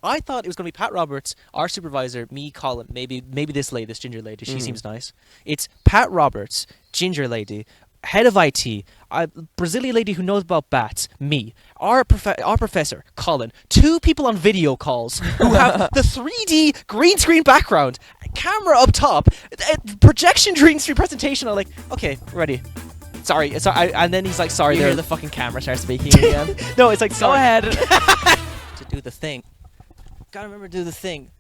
I thought it was going to be Pat Roberts, our supervisor, me, Colin, maybe this lady, this ginger lady. She seems nice. It's Pat Roberts, ginger lady, head of IT, a Brazilian lady who knows about bats, me, our professor, Colin, 2 people on video calls who have the 3D green screen background, camera up top, projection green screen presentation. I'm like, okay, ready. Sorry, and then he's like, sorry. You hear the fucking camera start speaking again. No, it's like, Go sorry. ahead. To do the thing. Gotta remember to do the thing.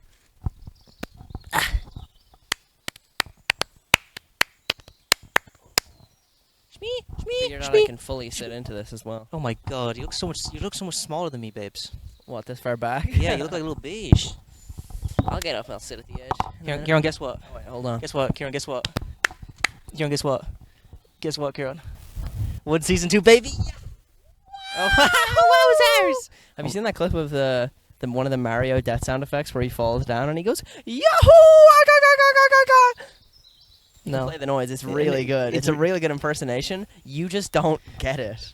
You're not, I can fully sit into this as well. Oh my god, you look so much smaller than me, babes. What, this far back? Yeah, you look like a little beige. I'll get up and I'll sit at the edge. Kieran, guess what? Oh, wait, hold on. Guess what? Kieran, guess what? Kieran, guess what? Guess what, Kieran? Wood season 2, baby. Oh, wowzers! Have you seen that clip of the one of the Mario death sound effects where he falls down and he goes Yahoo! No. Play the noise. It's really good. It's a really good impersonation. You just don't get it.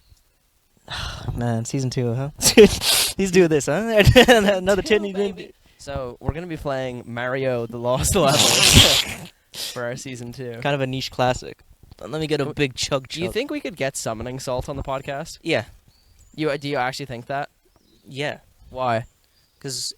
Man, season 2, huh? He's doing this, huh? Another tin. So we're gonna be playing Mario: The Lost Levels for our season 2. Kind of a niche classic. Let me get a big chug. Do you think we could get summoning salt on the podcast? Yeah. Do you actually think that? Yeah. Why? Because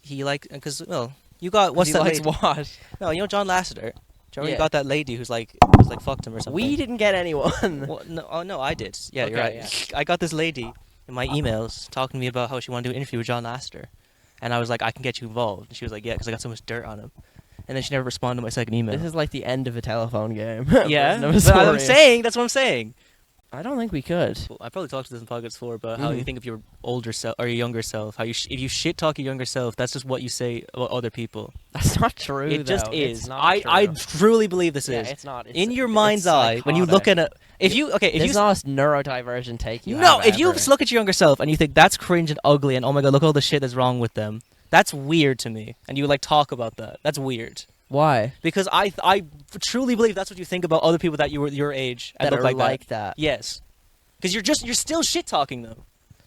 well, you got what's that? Likes lady? what? No, you know John Lasseter. Do you remember you Yeah. got that lady who's like fucked him or something? We didn't get anyone. Well, no, oh no, I did. Yeah, you're Okay, right. I got this lady in my emails talking to me about how she wanted to do an interview with John Lasseter, and I was like, I can get you involved. And she was like, yeah, because I got so much dirt on him. And then she never responded to my second email. This is like the end of a telephone game. Yeah, Version of a but I'm story. saying that's what I'm saying. I don't think we could. Well, I probably talked to this in podcasts before about how you think of your older self or your younger self. How if you shit talk your younger self, that's just what you say about other people. That's not true. It just though. is. It's not I true. truly believe this Yeah, is. it's not. In your mind's eye, when you look psychotic. at it, if you There's not a neurodivergent take you no, have if you ever. look at your younger self and you think that's cringe and ugly and oh my god, look at all the shit that's wrong with them, that's weird to me. And you like talk about that. That's weird. Why? Because I truly believe that's what you think about other people that you were your age and That look are like that. Yes. Because you're still shit talking them.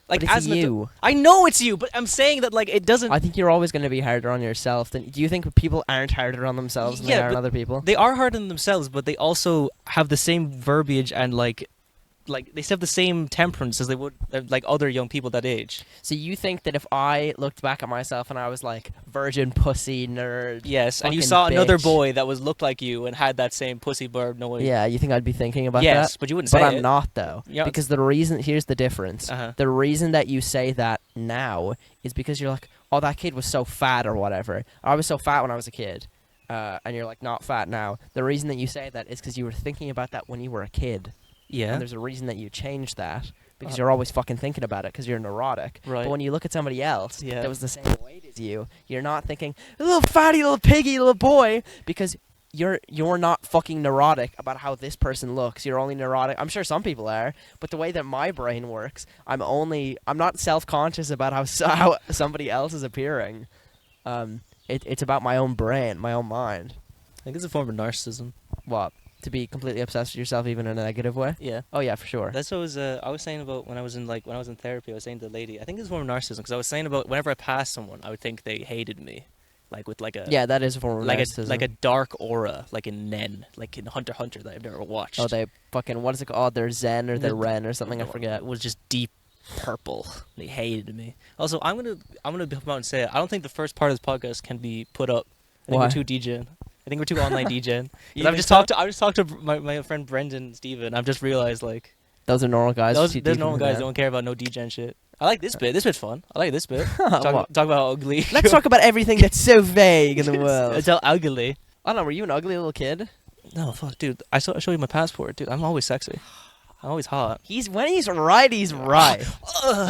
Like But it's as an you. adult- I know it's you, but I'm saying that like it doesn't. I think you're always going to be harder on yourself than. Do you think people aren't harder on themselves than they are on but other people? They are hard on themselves, but they also have the same verbiage and like they still have the same temperance as they would like other young people that age. So you think that if I looked back at myself and I was like virgin pussy nerd, Yes, and you fucking saw another bitch. boy that looked like you and had that same pussy bird noise. yeah, you think I'd be thinking about Yes, that? but you wouldn't But say I'm it. not though, Yeah. because the reason here's the difference. Uh-huh. The reason that you say that now is because you're like, oh, that kid was so fat or whatever. I was so fat when I was a kid, and you're like not fat now. The reason that you say that is because you were thinking about that when you were a kid. Yeah. And there's a reason that you changed that because you're always fucking thinking about it because you're neurotic. Right. But when you look at somebody else Yeah. that was the same weight as you, you're not thinking little fatty little piggy little boy because you're not fucking neurotic about how this person looks. You're only neurotic. I'm sure some people are, but the way that my brain works, I'm not self-conscious about how somebody else is appearing. It's about my own brain, my own mind. I think it's a form of narcissism. What? To be completely obsessed with yourself, even in a negative way? Yeah. Oh yeah, for sure. That's what I was saying about when I was in therapy. I was saying to the lady, I think it's a form of narcissism because I was saying about whenever I passed someone, I would think they hated me, like with like a Yeah, that is a form of like narcissism. a dark aura, like in Nen, like in Hunter x Hunter that I've never watched. Oh, they fucking, what is it called? They're Zen or they're Ren or something, I It forget. was just deep purple. They hated me. Also, I'm gonna come out and say it. I don't think the first part of this podcast can be put up. I think Why? we're too DJing. I think we're too online DJing. You I've think just so? talked to my friend Brendan Steven. I've just realized like Those are normal guys. those too there's deep normal into guys that. that don't care about no DJing shit. I like this bit. This bit's fun. I like this bit. What? talk about how ugly. Let's talk about everything that's so vague in the world. It's how ugly. I don't know, were you an ugly little kid? No, fuck, dude. I show you my passport, dude. I'm always sexy. I'm always hot. When he's right, he's right.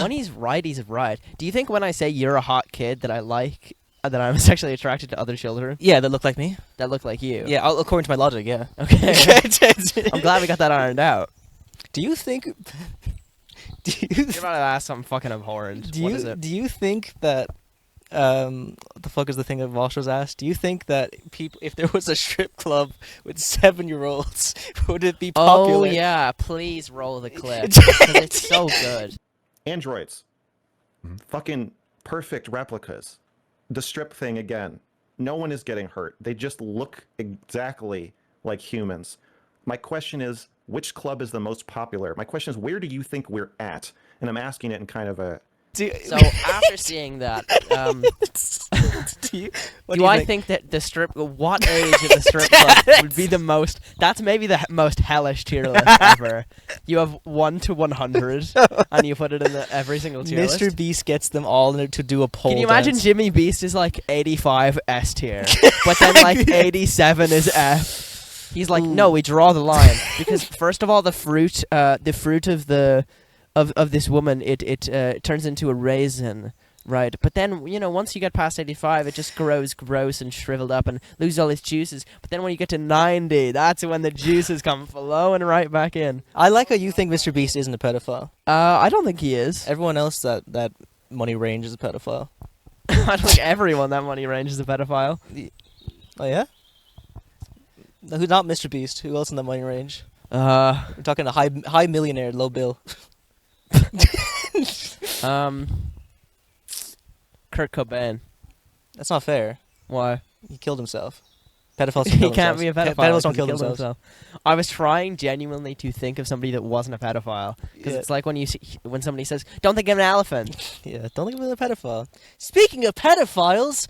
When he's right, he's right. Do you think when I say you're a hot kid that I like, that I'm sexually attracted to other children Yeah, that look like me. that look like you? Yeah, according to my logic, yeah. Okay. I'm glad we got that ironed out. Do you think? Do you? You're about to ask something fucking abhorrent. What is it? Do you think that? What the fuck is the thing that Walsh was asked? Do you think that people, if there was a strip club with 7-year-olds, would it be popular? Oh yeah, please roll the clip because it's so good. Androids. Fucking perfect replicas. the strip thing again. No one is getting hurt. They just look exactly like humans. My question is, which club is the most popular? My question is, where do you think we're at? And I'm asking it in kind of a So after seeing that, What do I think that the strip? What age of the strip club would be the most? That's maybe the most hellish tier list ever. You have 1 to 100, and you put it in every single tier list. Mr. Beast gets them all to do a poll. Can you imagine dance. Jimmy Beast is like 85 S tier, but then like 87 is F. He's like, no, we draw the line because first of all, the fruit of this woman, it turns into a raisin, right? But then once you get past 85, it just grows gross and shriveled up and loses all its juices. But then when you get to 90, that's when the juices come flowing right back in. I like how you think Mr. Beast isn't a pedophile. I don't think he is. Everyone else that money range is a pedophile. I don't think everyone that money range is a pedophile. Oh yeah. Who's not Mr. Beast? Who else in that money range? Uh, We're talking a high millionaire, low bill. Kurt Cobain. That's not fair. Why? He killed himself. Pedophiles don't He kill can't themselves. be a pedophile. Pedophiles don't because he kill killed themselves. himself. I was trying genuinely to think of somebody that wasn't a pedophile because Yeah. it's like when somebody says, "Don't think of an elephant." Yeah, don't think of him as a pedophile. Speaking of pedophiles,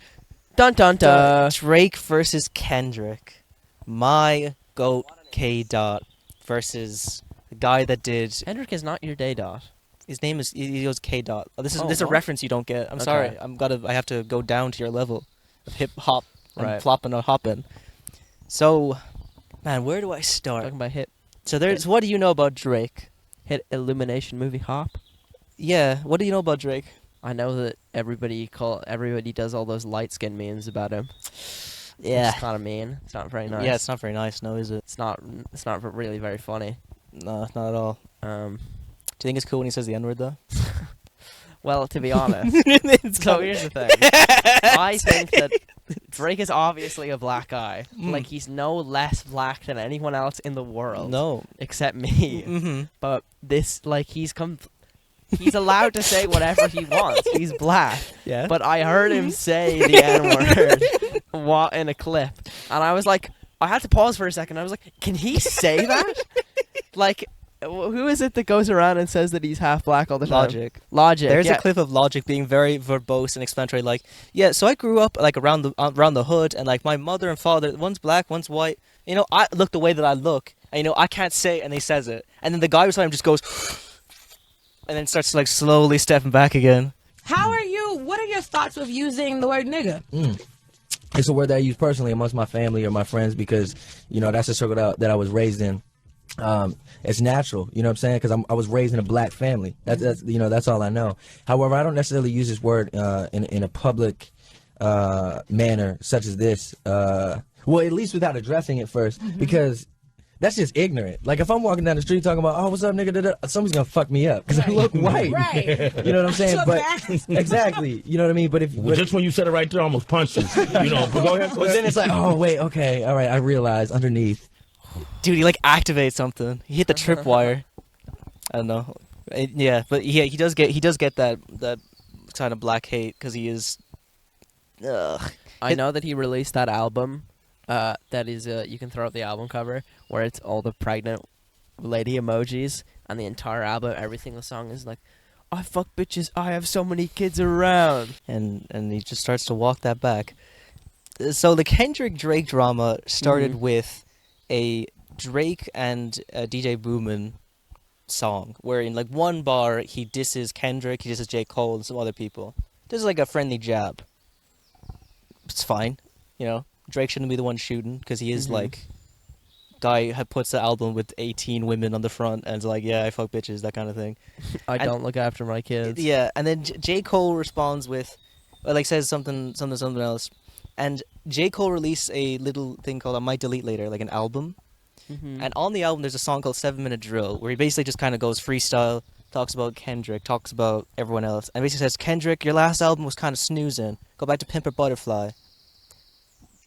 Dun dun dun. Drake versus Kendrick. My goat K. Dot versus the guy that did. Kendrick is not your day dot. His name is. He goes K. Dot. Oh, this is a what? reference you don't get. I'm Okay. sorry. I have to go down to your level of hip hop and Right. flopping and hopping. So, man, where do I start? Talking about hit What do you know about Drake? Illumination movie hop. Yeah, what do you know about Drake? I know that everybody does all those light skin memes about him. Yeah. It's kind of mean. It's not very nice. Yeah, it's not very nice, no, is it? It's not really very funny. No, not at all. Do you think it's cool when he says the N-word, though? Well, to be honest. So here's the thing. I think that Drake is obviously a black guy. Like, he's no less black than anyone else in the world. No. Except me. Mm-hmm. But this, like, he's allowed to say whatever he wants. He's black. Yeah. But I heard him say the N-word in a clip. And I was like, I had to pause for a second. I was like, can he say that? Like, who is it that goes around and says that he's half black all the time? Logic. There's yeah. a clip of Logic being very verbose and explanatory, like, yeah, so I grew up like around the hood, and like my mother and father, one's black, one's white. I look the way that I look, and I can't say, and he says it, and then the guy beside him just goes, and then starts like slowly stepping back again. How are you? What are your thoughts with using the word nigga? It's a word that I use personally amongst my family or my friends because, that's the circle that I was raised in. It's natural, you know what I'm saying? Because I was raised in a black family. That's all I know. However, I don't necessarily use this word in a public manner such as this. Well, at least without addressing it first, because that's just ignorant. Like, if I'm walking down the street talking about, oh, what's up, nigga, da-da, somebody's gonna fuck me up because I look white. Right. You know what I'm saying? But Look, exactly, you know what I mean? But if Well, just when you said it right there, I almost punched you. But go ahead. but then it's like, oh wait, okay, all right, I realize underneath. Dude, he like activates something. He hit the tripwire. I don't know. But he does get that kind of black hate because he is. Ugh. I know that he released that album. That is, you can throw up the album cover where it's all the pregnant lady emojis, and the entire album, every single song is like, I fuck bitches, I have so many kids around. And he just starts to walk that back. So the Kendrick-Drake drama started with a Drake and DJ Boomin song, where in like one bar he disses Kendrick, he disses J. Cole and some other people. This is like a friendly jab. It's fine, Drake shouldn't be the one shooting because he is like guy who puts the album with 18 women on the front and is like, yeah, I fuck bitches, that kind of thing. I don't look after my kids. Yeah, and then J. Cole responds with, says something else, and J. Cole released a little thing called I Might Delete Later, like an album, and on the album there's a song called 7 Minute Drill where he basically just kind of goes freestyle, talks about Kendrick, talks about everyone else, and basically says, Kendrick, your last album was kind of snoozing, go back to Pimp a Butterfly.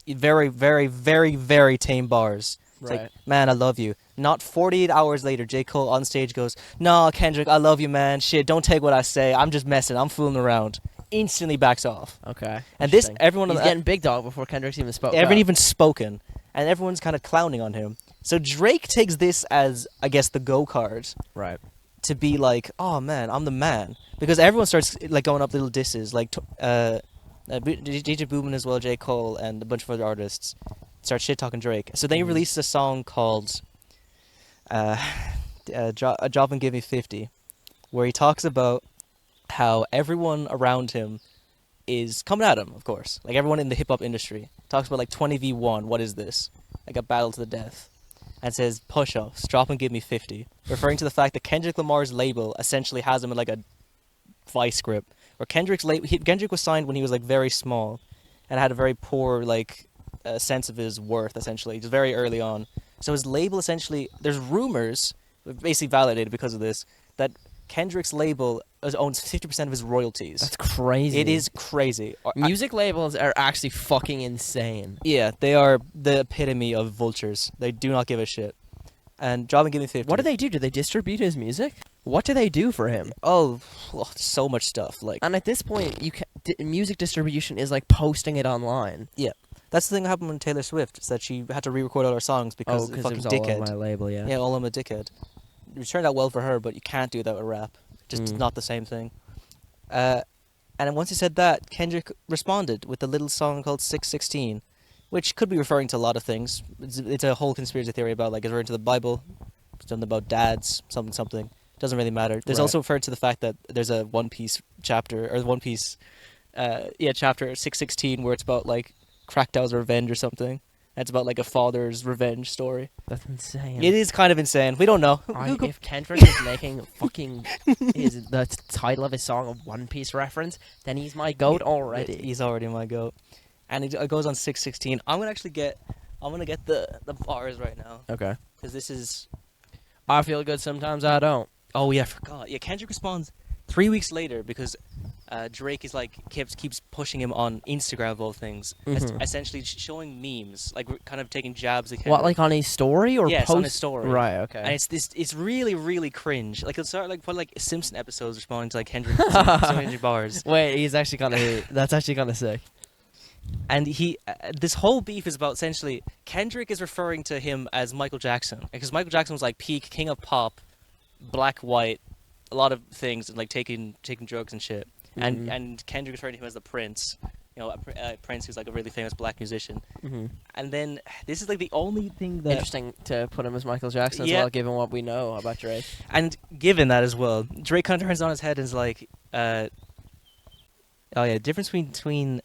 Very, very, very, very tame bars. It's Right. like, man, I love you. Not 48 hours later, J. Cole on stage goes, nah, Kendrick, I love you, man. Shit, don't take what I say. I'm just messing. I'm fooling around. instantly backs off. Okay. And this, interesting. everyone on He's the- getting big dog before Kendrick's even spoke. Everyone up. even spoken, and everyone's kind of clowning on him. So Drake takes this as, I guess, the go card Right. to be like, oh man, I'm the man, because everyone starts like going up little disses, like DJ Boomin as well, J. Cole, and a bunch of other artists start shit talking Drake. So then he releases a song called "Drop and Give Me 50," where he talks about how everyone around him is coming at him, of course. Like everyone in the hip hop industry talks about like 20v1. What is this? Like a battle to the death. And says push-ups, drop and give me 50, referring to the fact that Kendrick Lamar's label essentially has him in like a vice grip. Where Kendrick was signed when he was like very small, and had a very poor like sense of his worth essentially, just very early on. So his label essentially, there's rumors, basically validated because of this, that Kendrick's label owns 50% of his royalties. That's crazy. It is crazy. Music labels are actually fucking insane. Yeah, they are the epitome of vultures. They do not give a shit. And Drop and Give Me 50. What do they do? Do they distribute his music? What do they do for him? Oh, so much stuff. Like, And at this point, music distribution is like posting it online. yeah, that's the thing that happened with Taylor Swift. Is that she had to re-record all her songs because Oh, of because fucking it was all dickhead. on my label, yeah. Yeah, all I'm a dickhead. It turned out well for her, but you can't do that with rap. Just not the same thing. And then once he said that, Kendrick responded with a little song called 616, which could be referring to a lot of things. It's a whole conspiracy theory about, like, it's referring to the Bible, something about dads, something. Doesn't really matter. There's Right. also referred to the fact that there's a One Piece chapter, or One Piece, chapter 616, where it's about, like, Crackdow's revenge or something. And it's about, like, a father's revenge story. That's insane. It is kind of insane. We don't know. If Kendrick is making fucking the title of his song a One Piece reference, then he's my goat already. He's already my goat. And it goes on 616. I'm gonna get the bars right now, Okay. because this is. I feel good sometimes I don't. Oh yeah, I forgot. Yeah, Kendrick responds 3 weeks later because Drake is like keeps pushing him on Instagram of all things, essentially showing memes, like kind of taking jabs at Kendrick. What, like on his story or Yes, post? on his story. Right, okay. And it's really really cringe. Like it'll start like put like Simpson episodes responding to like Kendrick so many bars. Wait, he's actually kind of that's actually kind of sick. And this whole beef is about essentially Kendrick is referring to him as Michael Jackson, because Michael Jackson was like peak king of pop, black, white, a lot of things, and like taking drugs and shit. And Kendrick referring to him as the Prince, you know, Prince, who's like a really famous black musician. And then this is like the only thing that Interesting to put him as Michael Jackson as Yeah. well, given what we know about Drake. And given that as well, Drake kind of turns on his head and is like, oh yeah, difference between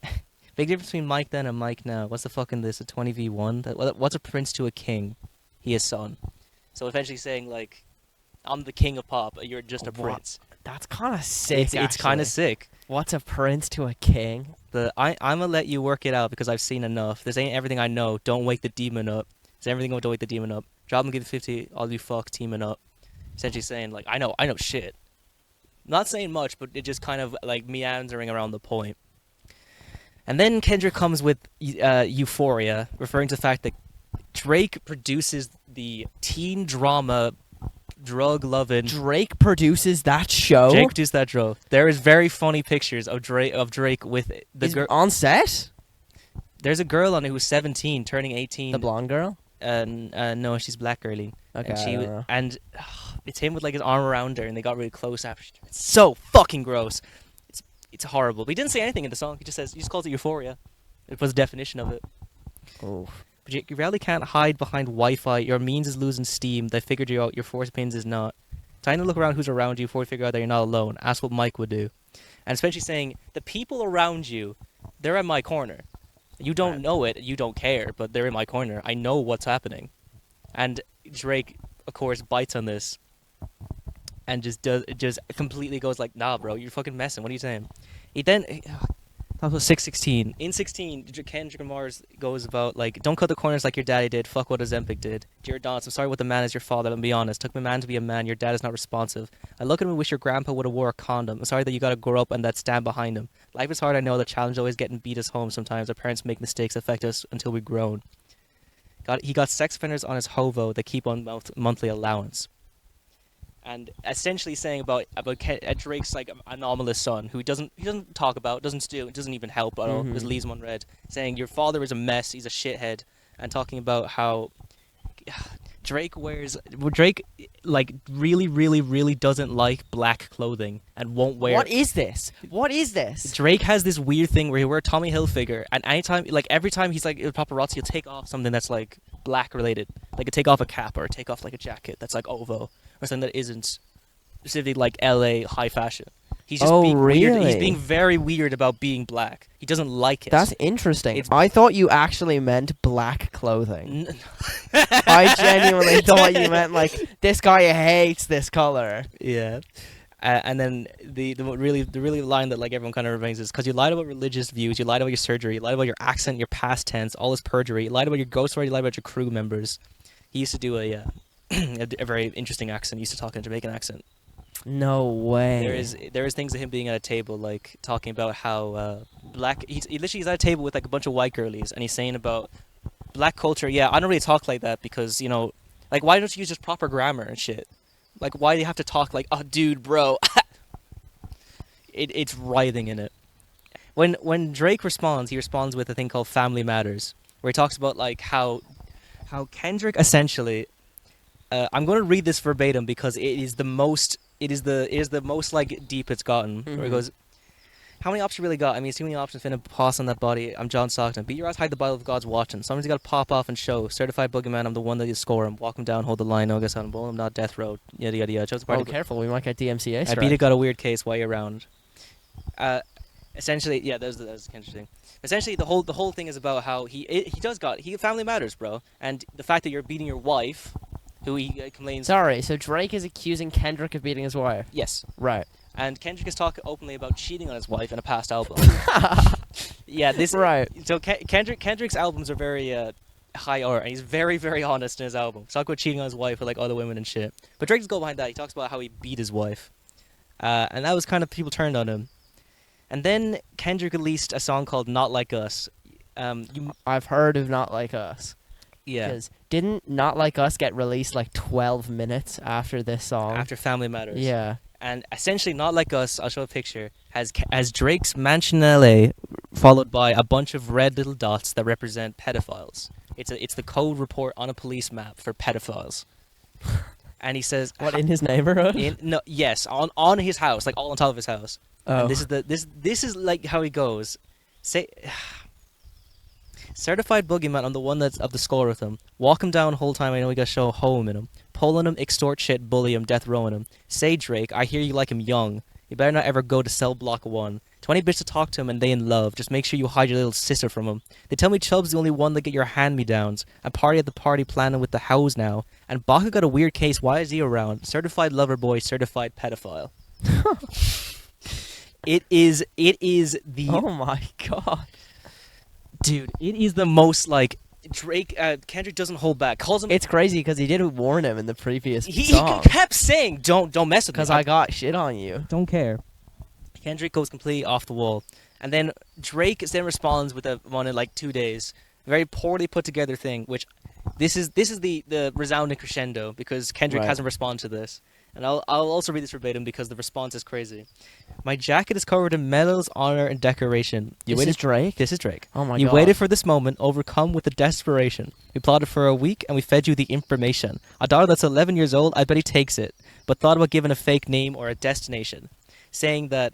big difference between Mike then and Mike now. What's the fucking this? A 20v1? What's a prince to a king? He is son. So eventually saying like, I'm the king of pop. You're just a prince. That's kind of sick. It's kind of sick. What's a prince to a king? I'm gonna let you work it out because I've seen enough. This ain't everything I know. Don't wake the demon up. It's everything. Don't wake the demon up. Drop and give it 50. All you fuck teaming up. Essentially saying like, I know shit. Not saying much, but it just kind of like meandering around the point. And then Kendrick comes with Euphoria, referring to the fact that Drake produces the teen drama, drug-loving. Drake produces that show? Drake produced that show. There is very funny pictures of Drake with the girl on set? There's a girl on it who's 17, turning 18. The blonde girl? No, she's black girly. Okay, And I don't know. it's him with like his arm around her, and they got really close after. It's so fucking gross. It's horrible. But he didn't say anything in the song. He just calls it Euphoria. It was the definition of it. Oh. But you really can't hide behind Wi-Fi. Your means is losing steam. They figured you out. Your force pins is not. Time to look around who's around you before you figure out that you're not alone. Ask what Mike would do. And especially saying, the people around you, they're in my corner. You don't know it. You don't care. But they're in my corner. I know what's happening. And Drake, of course, bites on this. And just completely goes like, nah, bro, you're fucking messing. What are you saying? He then... That was 616. In 16, Kendrick Lamar's goes about, like, don't cut the corners like your daddy did. Fuck what Ozempic did. Dear Dance, I'm sorry what the man is your father. Let me be honest. Took my man to be a man. Your dad is not responsive. I look at him and wish your grandpa would have wore a condom. I'm sorry that you got to grow up and that stand behind him. Life is hard, I know. The challenge always getting beat us home sometimes. Our parents make mistakes affect us until we've grown. He got sex offenders on his hovo that keep on monthly allowance. and essentially saying about Drake's like anomalous son, who he doesn't talk about, doesn't even help at all, just leaves him on red, saying your father is a mess, he's a shithead, and talking about how Drake like really doesn't like black clothing and won't wear. What is this? What is this? Drake has this weird thing where he wear a Tommy Hilfiger, and every time he's like paparazzi, he'll take off something that's like black related, like he'll take off a cap or take off like a jacket that's like OVO or something that isn't specifically like LA high fashion. He's just being weird. He's really? being very weird about being black. He doesn't like it. That's interesting. It's- I thought you actually meant black clothing. I genuinely thought you meant like this guy hates this color. Yeah. And then the really line that like everyone kind of remains is because you lied about religious views, you lied about your surgery, you lied about your accent, your past tense, all this perjury, you lied about your ghost story, you lied about your crew members. He used to do a very interesting accent. He used to talk in a Jamaican accent. No way. There is things of him being at a table like talking about how black. He's at a table with like a bunch of white girlies, and he's saying about black culture. Yeah, I don't really talk like that because like why don't you use just proper grammar and shit? Like why do you have to talk like oh dude bro? It's writhing in it. When Drake responds, he responds with a thing called Family Matters, where he talks about like how Kendrick essentially. I'm going to read this verbatim because it is the most like deep it's gotten. Where he goes, how many options you really got? I mean, it's too many options. Finna pass on that body. I'm John Stockton. Beat your ass, hide the Bible of God's watching. Sometimes you got to pop off and show. Certified boogeyman. I'm the one that you score him. Walk him down, hold the line. No guess on him. Bowl him, not death row. Yada yada yada. Chose the party. Oh, careful, we might get DMCA I strike. beat it. Got a weird case. Why you around? Essentially, yeah, that was interesting. Essentially, the whole thing is about how he family matters, bro, and the fact that you're beating your wife. Who he complains. Sorry, so Drake is accusing Kendrick of beating his wife. Yes. Right. And Kendrick is talking openly about cheating on his wife in a past album. Yeah, this. Right. So Kendrick's albums are very high art, and he's very, very honest in his album. He's talking about cheating on his wife with like other women and shit. But Drake's go behind that. He talks about how he beat his wife, and that was kind of people turned on him. And then Kendrick released a song called "Not Like Us." I've heard of Not Like Us. Yeah. Because didn't Not Like Us get released like 12 minutes after this song? After Family Matters. Yeah. And essentially, Not Like Us, I'll show a picture, has Drake's mansion in LA, followed by a bunch of red little dots that represent pedophiles. It's the code report on a police map for pedophiles. And he says, What, in his neighborhood? Yes, on his house, like all on top of his house. Oh. And this is like how he goes. Certified boogeyman, I'm the one that's of the score with him. Walk him down whole time, I know we gotta show home in him. Pull on him, extort shit, bully him, death rowing him. Say Drake, I hear you like him young. You better not ever go to cell block 1. 20 bits to talk to him and they in love. Just make sure you hide your little sister from him. They tell me Chubb's the only one that get your hand-me-downs. And party at the party planning with the house now. And Baca got a weird case, why is he around? Certified lover boy, certified pedophile. It is the... Oh my god. Dude, it is the most, like, Drake, Kendrick doesn't hold back. Calls him... It's crazy because he did warn him in the previous He song. kept saying, don't mess with me. Because I got shit on you. Don't care. Kendrick goes completely off the wall. And then Drake then responds with one in, like, 2 days. A very poorly put together thing, which... This is the resounding crescendo, because Kendrick hasn't responded to this. And I'll also read this verbatim because the response is crazy. My jacket is covered in medals, honor, and decoration. This is Drake? This is Drake. Oh my god. You waited for this moment, overcome with the desperation. We plotted for a week, and we fed you the information. A daughter that's 11 years old, I bet he takes it, but thought about giving a fake name or a destination. Saying that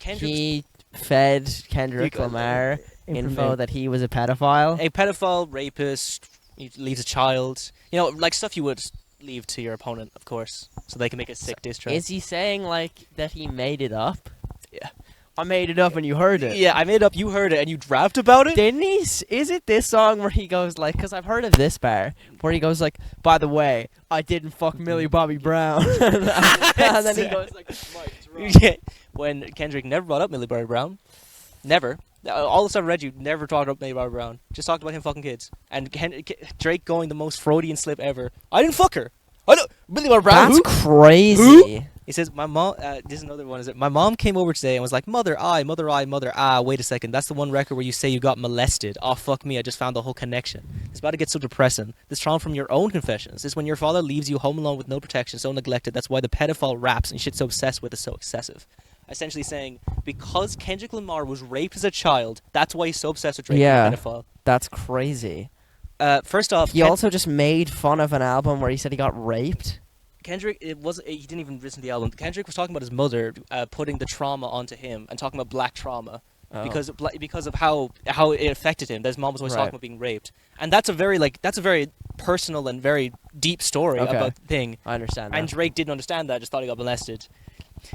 Kendrick... He fed Kendrick Lamar info that he was a pedophile. A pedophile, rapist, he leaves a child. You know, like stuff you would... leave to your opponent, of course, so they can make a sick diss track. Is he saying like that he made it up? Yeah. I made it up and you heard it. Yeah, I made it up, you heard it, and you rapped about it? Didn't he? Is it this song where he goes like, because I've heard of this bar, where he goes like, by the way, I didn't fuck Millie Bobby Brown. And then he goes like, yeah. When Kendrick never brought up Millie Bobby Brown. Never. All the stuff I read, you never talked about Millie Bobby Brown. Just talked about him fucking kids. And Drake going the most Freudian slip ever. I didn't fuck her. I don't. Millie Bobby Brown. That's crazy. He says, my mom, this is another one, is it? My mom came over today and was like, mother, mother, mother, wait a second. That's the one record where you say you got molested. Oh, fuck me, I just found the whole connection. It's about to get so depressing. This trauma from your own confessions. This is when your father leaves you home alone with no protection, so neglected. That's why the pedophile raps and shit so obsessed with is so excessive. Essentially saying, because Kendrick Lamar was raped as a child, that's why he's so obsessed with Drake being a pedophile. That's crazy. First off, He also just made fun of an album where he said he got raped. Kendrick, he didn't even listen to the album. Kendrick was talking about his mother putting the trauma onto him and talking about black trauma because of how it affected him. That his mom was always talking about being raped, and that's a very personal and very deep story about the thing. I understand. And Drake didn't understand that; just thought he got molested.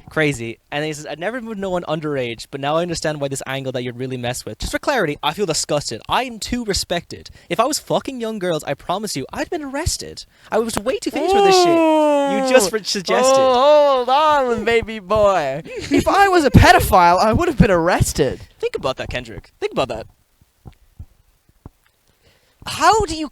Crazy. And he says, I'd never been no one underage, but now I understand why this angle that you'd really mess with. Just for clarity, I feel disgusted. I'm too respected. If I was fucking young girls, I promise you, I'd been arrested. I was way too famous for this shit. You just suggested. Oh, hold on, baby boy. If I was a pedophile, I would have been arrested. Think about that, Kendrick. Think about that. How do you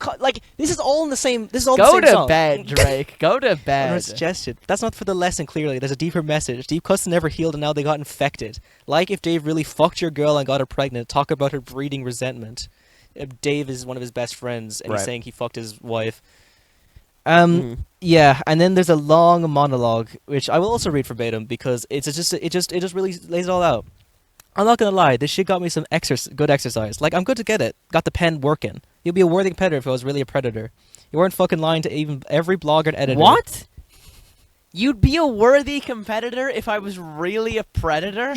this is all in the same? This is all the same song. Go to bed, Drake. Go to bed. Not suggested. That's not for the lesson. Clearly, there's a deeper message. Deep cuts never healed, and now they got infected. Like if Dave really fucked your girl and got her pregnant. Talk about her breeding resentment. Dave is one of his best friends, and he's saying he fucked his wife. Yeah, and then there's a long monologue, which I will also read verbatim because it just really lays it all out. I'm not gonna lie, this shit got me some good exercise. Like, I'm good to get it. Got the pen working. You'd be a worthy competitor if I was really a predator. You weren't fucking lying to even every blogger and editor. What? You'd be a worthy competitor if I was really a predator?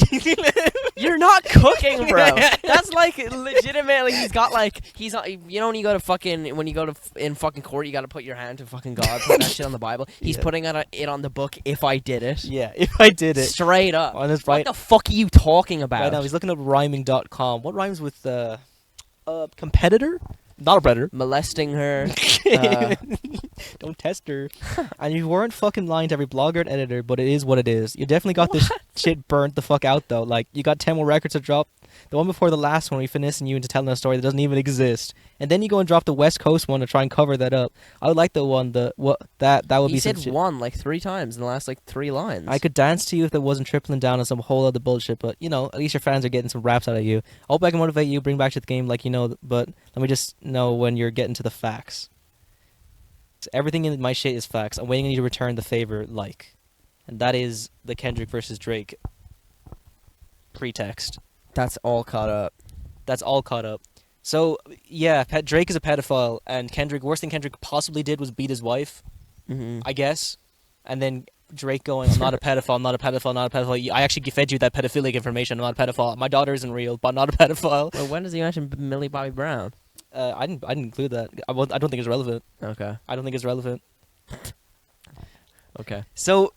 You're not cooking, bro. That's like legitimately. He's got like you know when you go to in fucking court, you got to put your hand to fucking God, put that shit on the Bible. He's putting it on the book. If I did it, if I did it, straight up. On his What the fuck are you talking about? Right now, he's looking up rhyming.com. What rhymes with competitor? Not a predator. Molesting her. Don't test her. And you weren't fucking lying to every blogger and editor, but it is what it is. You definitely got this shit burnt the fuck out, though. Like, you got 10 more records to drop. The one before the last one, we finessing you into telling a story that doesn't even exist. And then you go and drop the West Coast one to try and cover that up. I would like the one, that would be He some said shit. one like 3 times in the last like 3 lines. I could dance to you if it wasn't tripling down on some whole other bullshit, but, you know, at least your fans are getting some raps out of you. I hope I can motivate you, bring back to the game like you know, but let me just know when you're getting to the facts. Everything in my shit is facts. I'm waiting on you to return the favor, like. And that is the Kendrick versus Drake pretext. That's all caught up. That's all caught up. So, yeah, Drake is a pedophile, and Kendrick, worst thing Kendrick possibly did was beat his wife, I guess. And then Drake going, I'm not a pedophile, I'm not a pedophile, not a pedophile. I actually fed you that pedophilic information, I'm not a pedophile. My daughter isn't real, but I'm not a pedophile. Well, when does he mention Millie Bobby Brown? I didn't include that. I don't think it's relevant. Okay. I don't think it's relevant. Okay. So,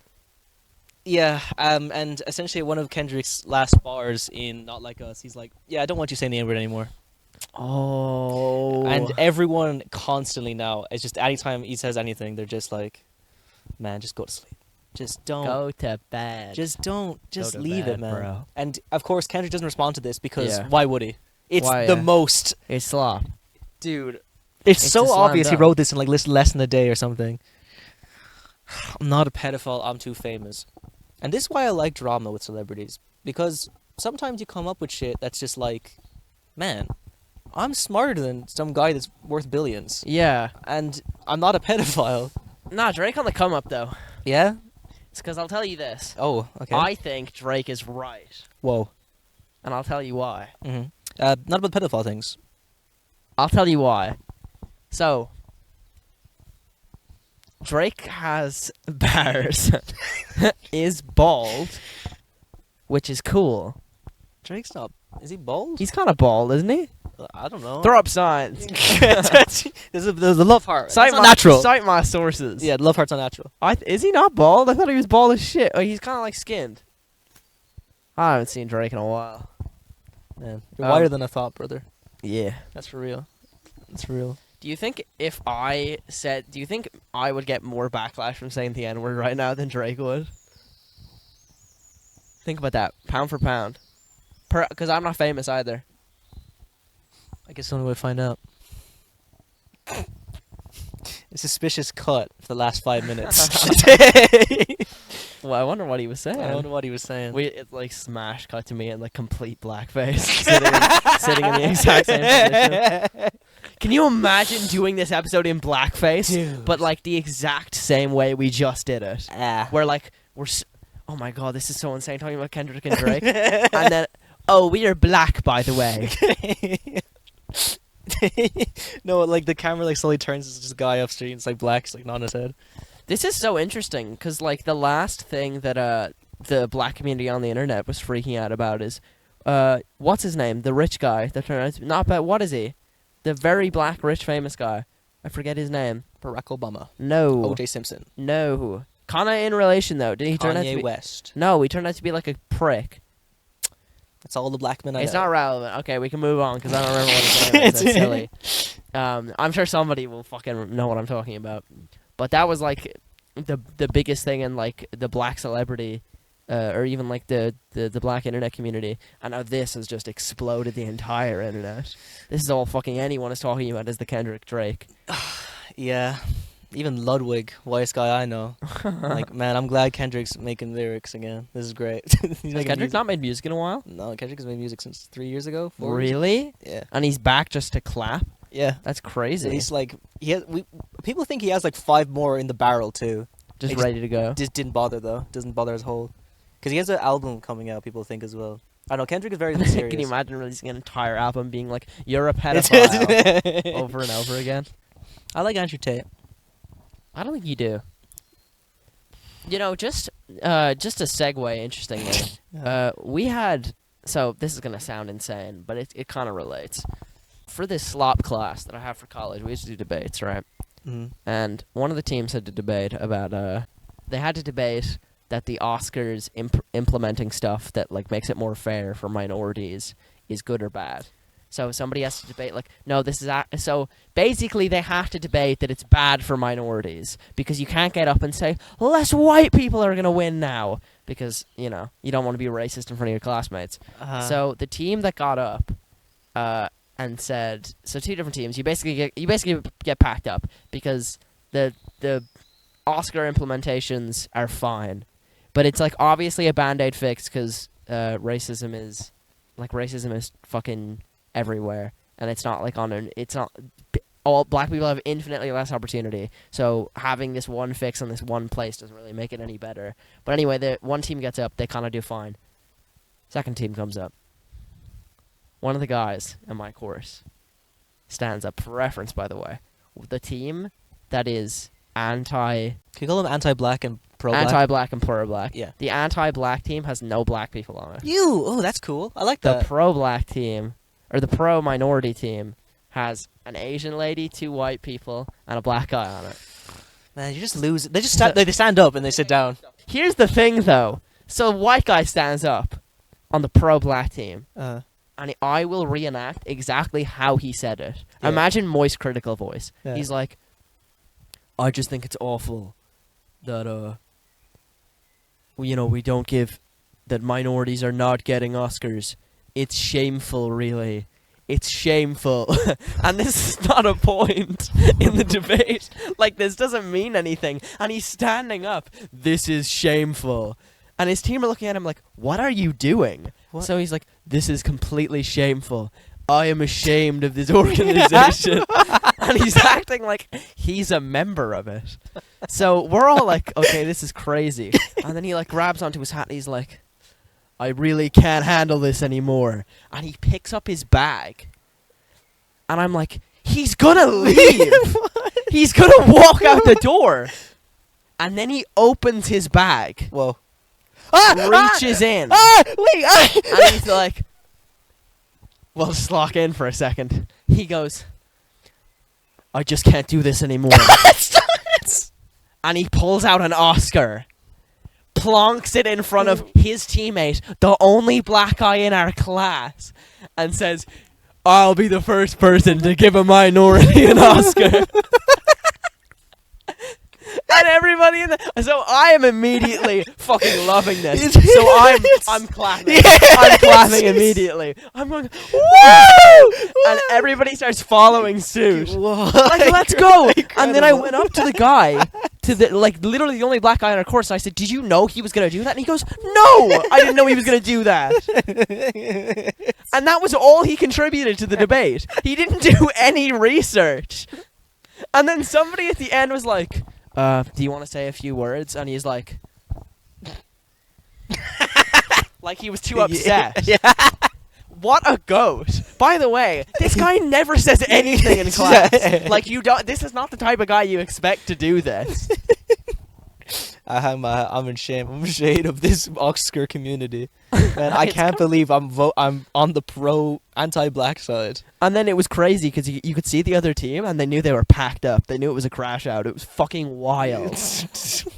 yeah, and essentially one of Kendrick's last bars in Not Like Us, he's like, yeah, I don't want you saying the N-word anymore. Oh. And everyone constantly now, it's just anytime he says anything, they're just like, man, just go to sleep. Just don't. Go to bed. Just don't. Just Go to leave bed, it, man. bro. And, of course, Kendrick doesn't respond to this because why would he? It's Why, the most... It's Schlopp. Dude, it's so just obvious he slammed wrote this in like less than a day or something. I'm not a pedophile, I'm too famous. And this is why I like drama with celebrities. Because sometimes you come up with shit that's just like, man, I'm smarter than some guy that's worth billions. Yeah. And I'm not a pedophile. Nah, Drake on the come up though. Yeah? It's because I'll tell you this. Oh, okay. I think Drake is right. Whoa. And I'll tell you why. Mm-hmm. Not about pedophile things. I'll tell you why. So, Drake has bars, is bald, which is cool. Drake's not... Is he bald? He's kind of bald, isn't he? I don't know. Throw up signs. There's a love heart. Cite That's not my, natural. Cite my sources. Yeah, love heart's not natural. Is he not bald? I thought he was bald as shit. Oh, he's kind of like skinned. I haven't seen Drake in a while. Man, you're whiter than I thought, brother. Yeah. That's for real. That's for real. Do you think I would get more backlash from saying the N-word right now than Drake would? Think about that, pound for pound. Because I'm not famous either. I guess the only way to find out. A suspicious cut for the last 5 minutes. Well, I wonder what he was saying. I don't know what he was saying. It like smash cut to me in like complete blackface, sitting in the exact same position. Can you imagine doing this episode in blackface, Dude. but like the exact same way we just did it? Ah. Where like oh my god, this is so insane talking about Kendrick and Drake, and then we are black by the way. No, like the camera like slowly turns. It's just a guy off street. And it's like black. It's like not on his head. This is so interesting because like the last thing that the black community on the internet was freaking out about is what's his name, the rich guy that turned out to be not bad. What is he? The very black rich famous guy. I forget his name. Barack Obama. No. O.J. Simpson. No. Kinda in relation though. Did he turn out to Kanye be? West. No, he turned out to be like a prick. That's all the black men I It's know. not relevant. Okay, we can move on because I don't remember what his name is. It's silly. I'm sure somebody will fucking know what I'm talking about. But that was like the biggest thing in like the black celebrity, or even like the black internet community. And now this has just exploded the entire internet. This is all fucking anyone is talking about is the Kendrick-Drake. Yeah. Even Ludwig, whitest guy I know. Like, man, I'm glad Kendrick's making lyrics again. This is great. He's Has making Kendrick music. not made music in a while? No, Kendrick has made music since 3 years ago. 4 years. Really? Yeah. And he's back just to clap? Yeah. That's crazy. He's like, people think he has like 5 more in the barrel too. just he ready to go. Just didn't bother though. Doesn't bother his whole. Because he has an album coming out. People think as well. I know Kendrick is very mysterious. Can you imagine releasing an entire album being like, "You're a pedophile," over and over again? I like Andrew Tate. I don't think you do. You know, just a segue, interestingly. We had, so this is going to sound insane, but it kind of relates. For this Schlopp class that I have for college, we used to do debates, right? Mm. And one of the teams had to debate about, they had to debate that the Oscars implementing stuff that, like, makes it more fair for minorities is good or bad. So somebody has to debate, like, no, this is... So basically they have to debate that it's bad for minorities because you can't get up and say, less white people are going to win now because, you know, you don't want to be racist in front of your classmates. So the team that got up and said... So two different teams. You basically get packed up because the Oscar implementations are fine. But it's, like, obviously a Band-Aid fix because racism is fucking... everywhere, and it's not like all black people have infinitely less opportunity, so having this one fix on this one place doesn't really make it any better. But anyway, the one team gets up, they kind of do fine. Second team comes up. One of the guys in my course stands up, for reference by the way, the team that is Can you call them anti-black and pro-black? anti-black and pro-black. Yeah. The anti-black team has no black people on it. Oh, that's cool. I like The that. pro-black team, or the pro-minority team, has an Asian lady, 2 white people, and a black guy on it. Man, you just lose. They just they stand up and they sit down. Here's the thing, though. So the white guy stands up on the pro-black team, and I will reenact exactly how he said it. Yeah. Imagine moist, critical voice. Yeah. He's like, I just think it's awful that, we don't give... that minorities are not getting Oscars. It's shameful, really. It's shameful. And this is not a point in the debate. Like, this doesn't mean anything. And he's standing up. This is shameful. And his team are looking at him like, what are you doing? What? So he's like, this is completely shameful. I am ashamed of this organization. And he's acting like he's a member of it. So we're all like, okay, this is crazy. And then he, like, grabs onto his hat and he's like, I really can't handle this anymore. And he picks up his bag. And I'm like, he's gonna leave. He's gonna walk out the door. And then he opens his bag. Whoa. Reaches in. Wait. And he's like, well, just lock in for a second. He goes, I just can't do this anymore. And he pulls out an Oscar. Plonks it in front of his teammate, the only black guy in our class, and says, I'll be the first person to give a minority an Oscar. And everybody so I am immediately fucking loving this. So I'm clapping. Yes! I'm clapping immediately. I'm going, woo! And everybody starts following suit. Whoa. Like, let's go. And then I went up to the guy to the literally the only black guy on our course. And I said, "Did you know he was gonna do that?" And he goes, "No, I didn't know he was gonna do that." And that was all he contributed to the debate. He didn't do any research. And then somebody at the end was like, "Do you want to say a few words?" And he's like, like he was too upset. Yeah. What a goat! By the way, this guy never says anything in class. Like you don't. This is not the type of guy you expect to do this. I'm in shame. I'm ashamed of this Oscar community. Man, I can't believe I'm on the pro anti-black side. And then it was crazy because you could see the other team and they knew they were packed up. They knew it was a crash out. It was fucking wild.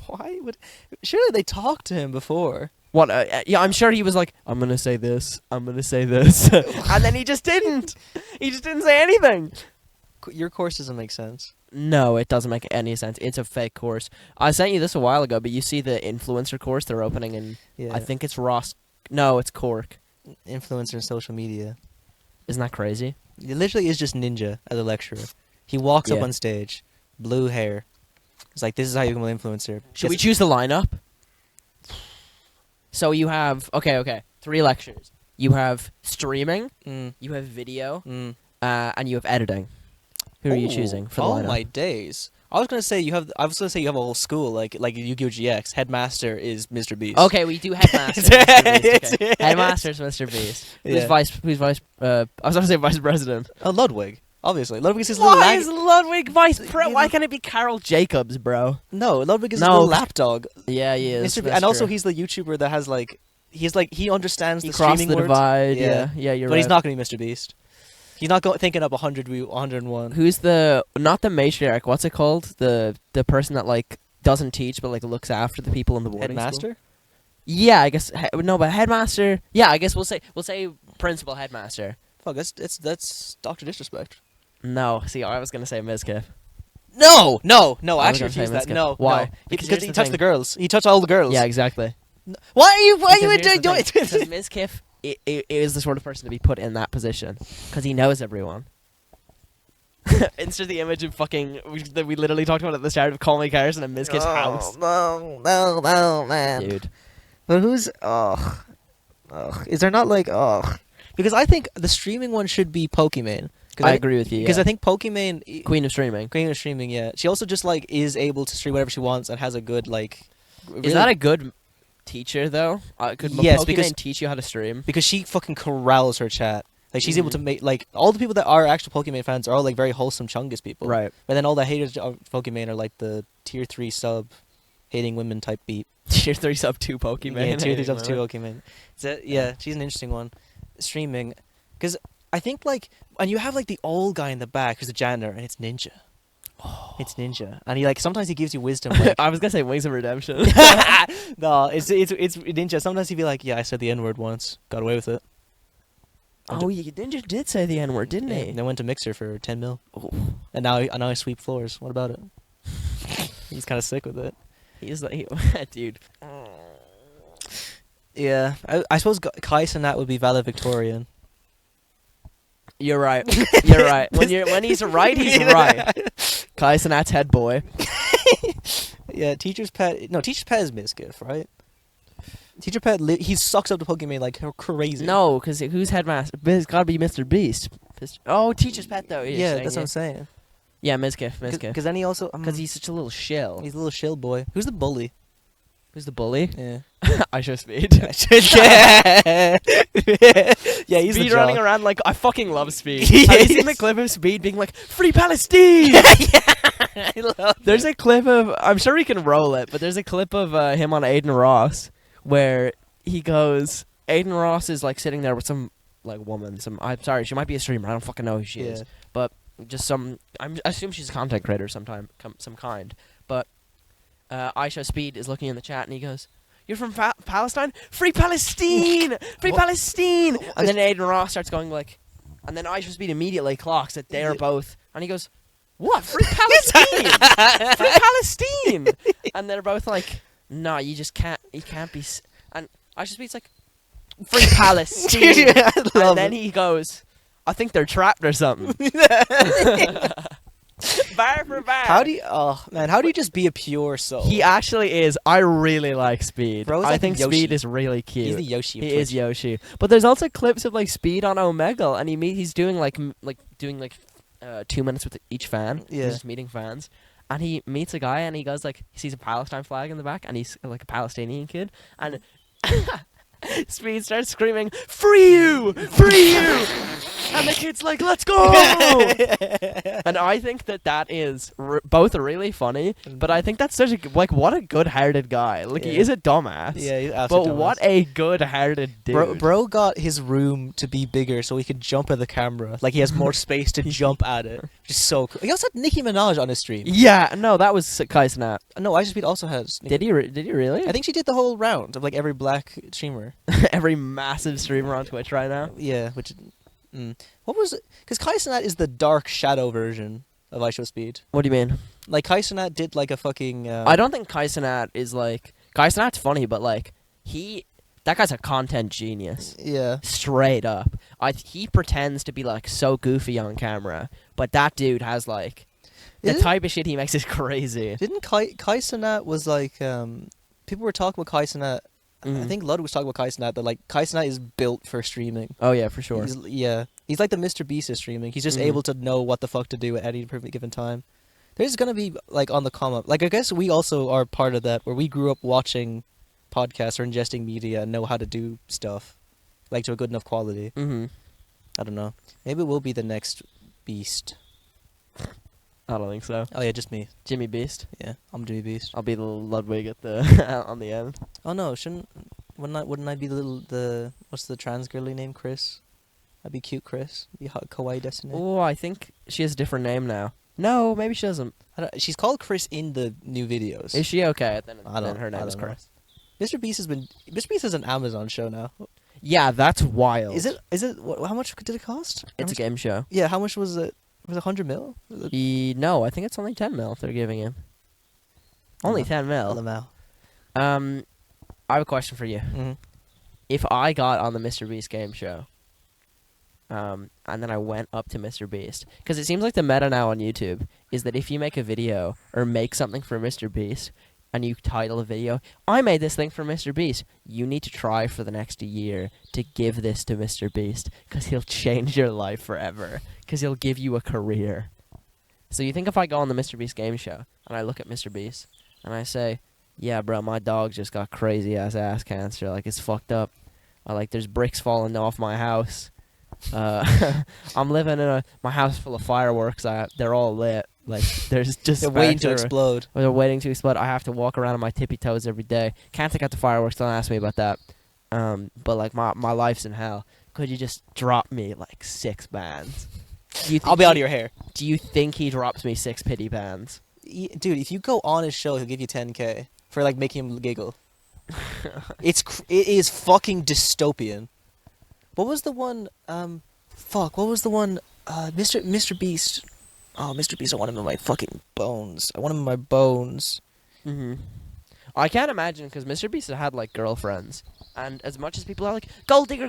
Why would? Surely they talked to him before. What? Yeah, I'm sure he was like, "I'm gonna say this. I'm gonna say this," and then he just didn't. He just didn't say anything. Your course doesn't make sense. No, it doesn't make any sense. It's a fake course. I sent you this a while ago, but you see the influencer course they're opening in. Yeah. I think it's Ross. No, it's Cork. Influencer in social media. Isn't that crazy? It literally is just Ninja as a lecturer. He walks up Yeah. on stage, blue hair. It's like, this is how you become an influencer. Should we choose the lineup? So you have 3 lectures. You have streaming, you have video, and you have editing. Who are you choosing for the lineup? Oh my days! I was gonna say you have a whole school like Yu-Gi-Oh GX. Headmaster is Mr. Beast. Okay, we do Headmaster. Mr. Beast, okay. Headmaster's Mr. Beast. Who's Yeah. Who's vice? I was gonna say vice president. Ludwig. Obviously, Ludwig is his little Why is Ludwig vice? Why can't it be Carol Jacobs, bro? No, Ludwig is his No. little lapdog. Yeah, he is. And also he's the YouTuber that has he understands he the crossed streaming the words. divide. Yeah, you're But right. he's not gonna be Mr. Beast. He's not thinking up 101. Who's not the matriarch? What's it called? The person that doesn't teach but looks after the people in the boarding Headmaster? school? Yeah, I guess no, but headmaster. Yeah, I guess we'll say principal headmaster. Fuck, that's Dr. Disrespect. No, see, I was gonna say Mizkif. No, I was actually gonna say refuse that. Mizkif. No, Why? no. Because Because here's he the touched thing. the girls. He touched all the girls. Yeah, exactly. Why are you Because doing here's the thing, 'cause Mizkif is the sort of person to be put in that position because he knows everyone. Insert the image of that we literally talked about at the start of Call Me Carson and Mizkif's house. No, man. Dude. But who's is there not because I think the streaming one should be Pokimane. I agree with you. Because Yeah. I think Pokimane Queen of Streaming. Queen of streaming, yeah. She also just is able to stream whatever she wants and has a good Is that a good teacher though? Could Yes, Pokimane because- teach you how to stream? because she fucking corrals her chat. She's able to make all the people that are actual Pokemon fans are all very wholesome Chungus people. Right. But then all the haters of Pokemon are the tier 3 sub hating women type beat. Tier 3 sub 2 Pokemon. Yeah, tier 3 sub 2 Pokemon. So, yeah, she's an interesting one. Streaming. Because I think and you have the old guy in the back who's a janitor and it's Ninja. It's Ninja. And he sometimes he gives you wisdom. I was gonna say Wings of Redemption. No, it's Ninja. Sometimes he'd be like, yeah, I said the N-word once. Got away with it. Oh, Ninja did say the N-word, didn't he? And I went to Mixer for 10 mil. Oh. And now I sweep floors. What about it? He's kind of sick with it. He's dude. Yeah. I suppose Kai Cenat would be valedictorian. You're right. You're right. When he's right, he's right. Kai Cenat's head boy. Yeah, Teacher's Pet... No, Teacher's Pet is Mizkif, right? Teacher Pet, he sucks up to Pokemon like crazy. No, because who's headmaster? It's gotta be Mr. Beast. Oh, Teacher's Pet though. Yeah, that's what I'm saying. Yeah, Mizkif. Because then he also... Because he's such a little shill. He's a little shill boy. Who's the bully? Who's the bully? Yeah. I show Speed. Yeah, yeah, he's Speed the running jock. around I fucking love Speed. He Have you seen the is. clip of Speed being like, "Free Palestine"? I love There's a clip of, I'm sure we can roll it, but there's a clip of him on Aiden Ross where he goes, Aiden Ross is sitting there with some woman, I'm sorry, she might be a streamer, I don't fucking know who she is, but just I assume she's a content creator some kind, but Aisha Speed is looking in the chat and he goes, "You're from Palestine? Free Palestine! Free Palestine!" And then Aiden Ross starts going and then Aisha Speed immediately clocks that they are both, and he goes, "What? Free Palestine! Free Palestine!" And they're both "No, you can't be." And Aisha Speed's "Free Palestine!" And then he goes, "I think they're trapped or something." bar for bar. How do you? Oh man, how do you just be a pure soul? He actually is. I really like Speed. Bro, he's I like think Yoshi. Speed is really cute. He's the Yoshi. Of He Twitch. is Yoshi. But there's also clips of like Speed on Omegle, and he's doing like 2 minutes with each fan. Yeah. He's just meeting fans. And he meets a guy, and he goes like, he sees a Palestine flag in the back, and he's like a Palestinian kid, and Speed starts screaming, "Free you! Free you!" And the kid's like, "Let's go!" And I think that is both really funny, but I think that's such a like what a good-hearted guy. Like he Yeah. is a dumbass. Yeah, he's But absolutely what a good-hearted dude. Bro got his room to be bigger so he could jump at the camera. Like he has more space to jump at it. Just so cool. He also had Nicki Minaj on his stream. Yeah, no, that was Kai Cenat. No, Ice Speed also has. Did he really? I think she did the whole round of like every black streamer. Every massive streamer on Twitch right now. Yeah, which. What was it? Because Kai Cenat is the dark shadow version of iShowSpeed. What do you mean? Like Kai Cenat did like a fucking. I don't think Kai Cenat is like Kai Cenat's funny, but like that guy's a content genius. Yeah. Straight up. He pretends to be like so goofy on camera, but that dude has like the Isn't- type of shit he makes is crazy. Didn't Kai Cenat was like people were talking about Kai Cenat. I Mhm. think Ludwig was talking about Kai Cenat that like Kai Cenat is built for streaming. Oh yeah, for sure. He's like the Mr Beast of streaming. He's just Mhm. able to know what the fuck to do at any perfect given time. There's gonna be like on the come up. Like I guess we also are part of that where we grew up watching podcasts or ingesting media and know how to do stuff like to a good enough quality. Mm-hmm. I don't know. Maybe we'll be the next Beast. I don't think so. Oh yeah, just me. Jimmy Beast. Yeah, I'm Jimmy Beast. I'll be the Ludwig at the on the end. Oh no, wouldn't I be the what's the trans girly name? Chris? I'd be cute Chris. Be hot kawaii Destiny. Oh, I think she has a different name now. No, maybe she doesn't. She's called Chris in the new videos. Is she okay? Then I don't- her I name is don't know. Chris. Mr Beast is an Amazon show now. Yeah, that's wild. Is it how much did it cost? How It's a much- game show. Yeah, how much was it? Was it 100 mil? Was it No, I think it's only 10 mil they're giving him. Only 10 mil. LMAO? I have a question for you. Mm-hmm. If I got on the Mr. Beast game show, and then I went up to Mr. Beast, because it seems like the meta now on YouTube is that if you make a video or make something for Mr. Beast, and you title a video, "I made this thing for Mr. Beast," you need to try for the next year to give this to Mr. Beast, because he'll change your life forever, because he'll give you a career. So you think if I go on the Mr. Beast game show, and I look at Mr. Beast, and I say, "Yeah, bro, my dog just got crazy ass cancer. Like, it's fucked up. There's bricks falling off my house. I'm living in my house full of fireworks. They're all lit. Like, there's just They're waiting to sparks explode. they're waiting to explode. I have to walk around on my tippy toes every day. Can't take out the fireworks. Don't ask me about that. But like my life's in hell. Could you just drop me like 6 bands? I'll be out of your hair. Do you think he drops me 6 pity bands? Dude, if you go on his show, he'll give you 10K for like making him giggle. It is fucking dystopian. What was the one? What was the one? Mr. Beast. Oh, Mr. Beast! I want him in my fucking bones. I want him in my bones. Mm-hmm. I can't imagine, because Mr. Beast had like girlfriends, and as much as people are like gold digger,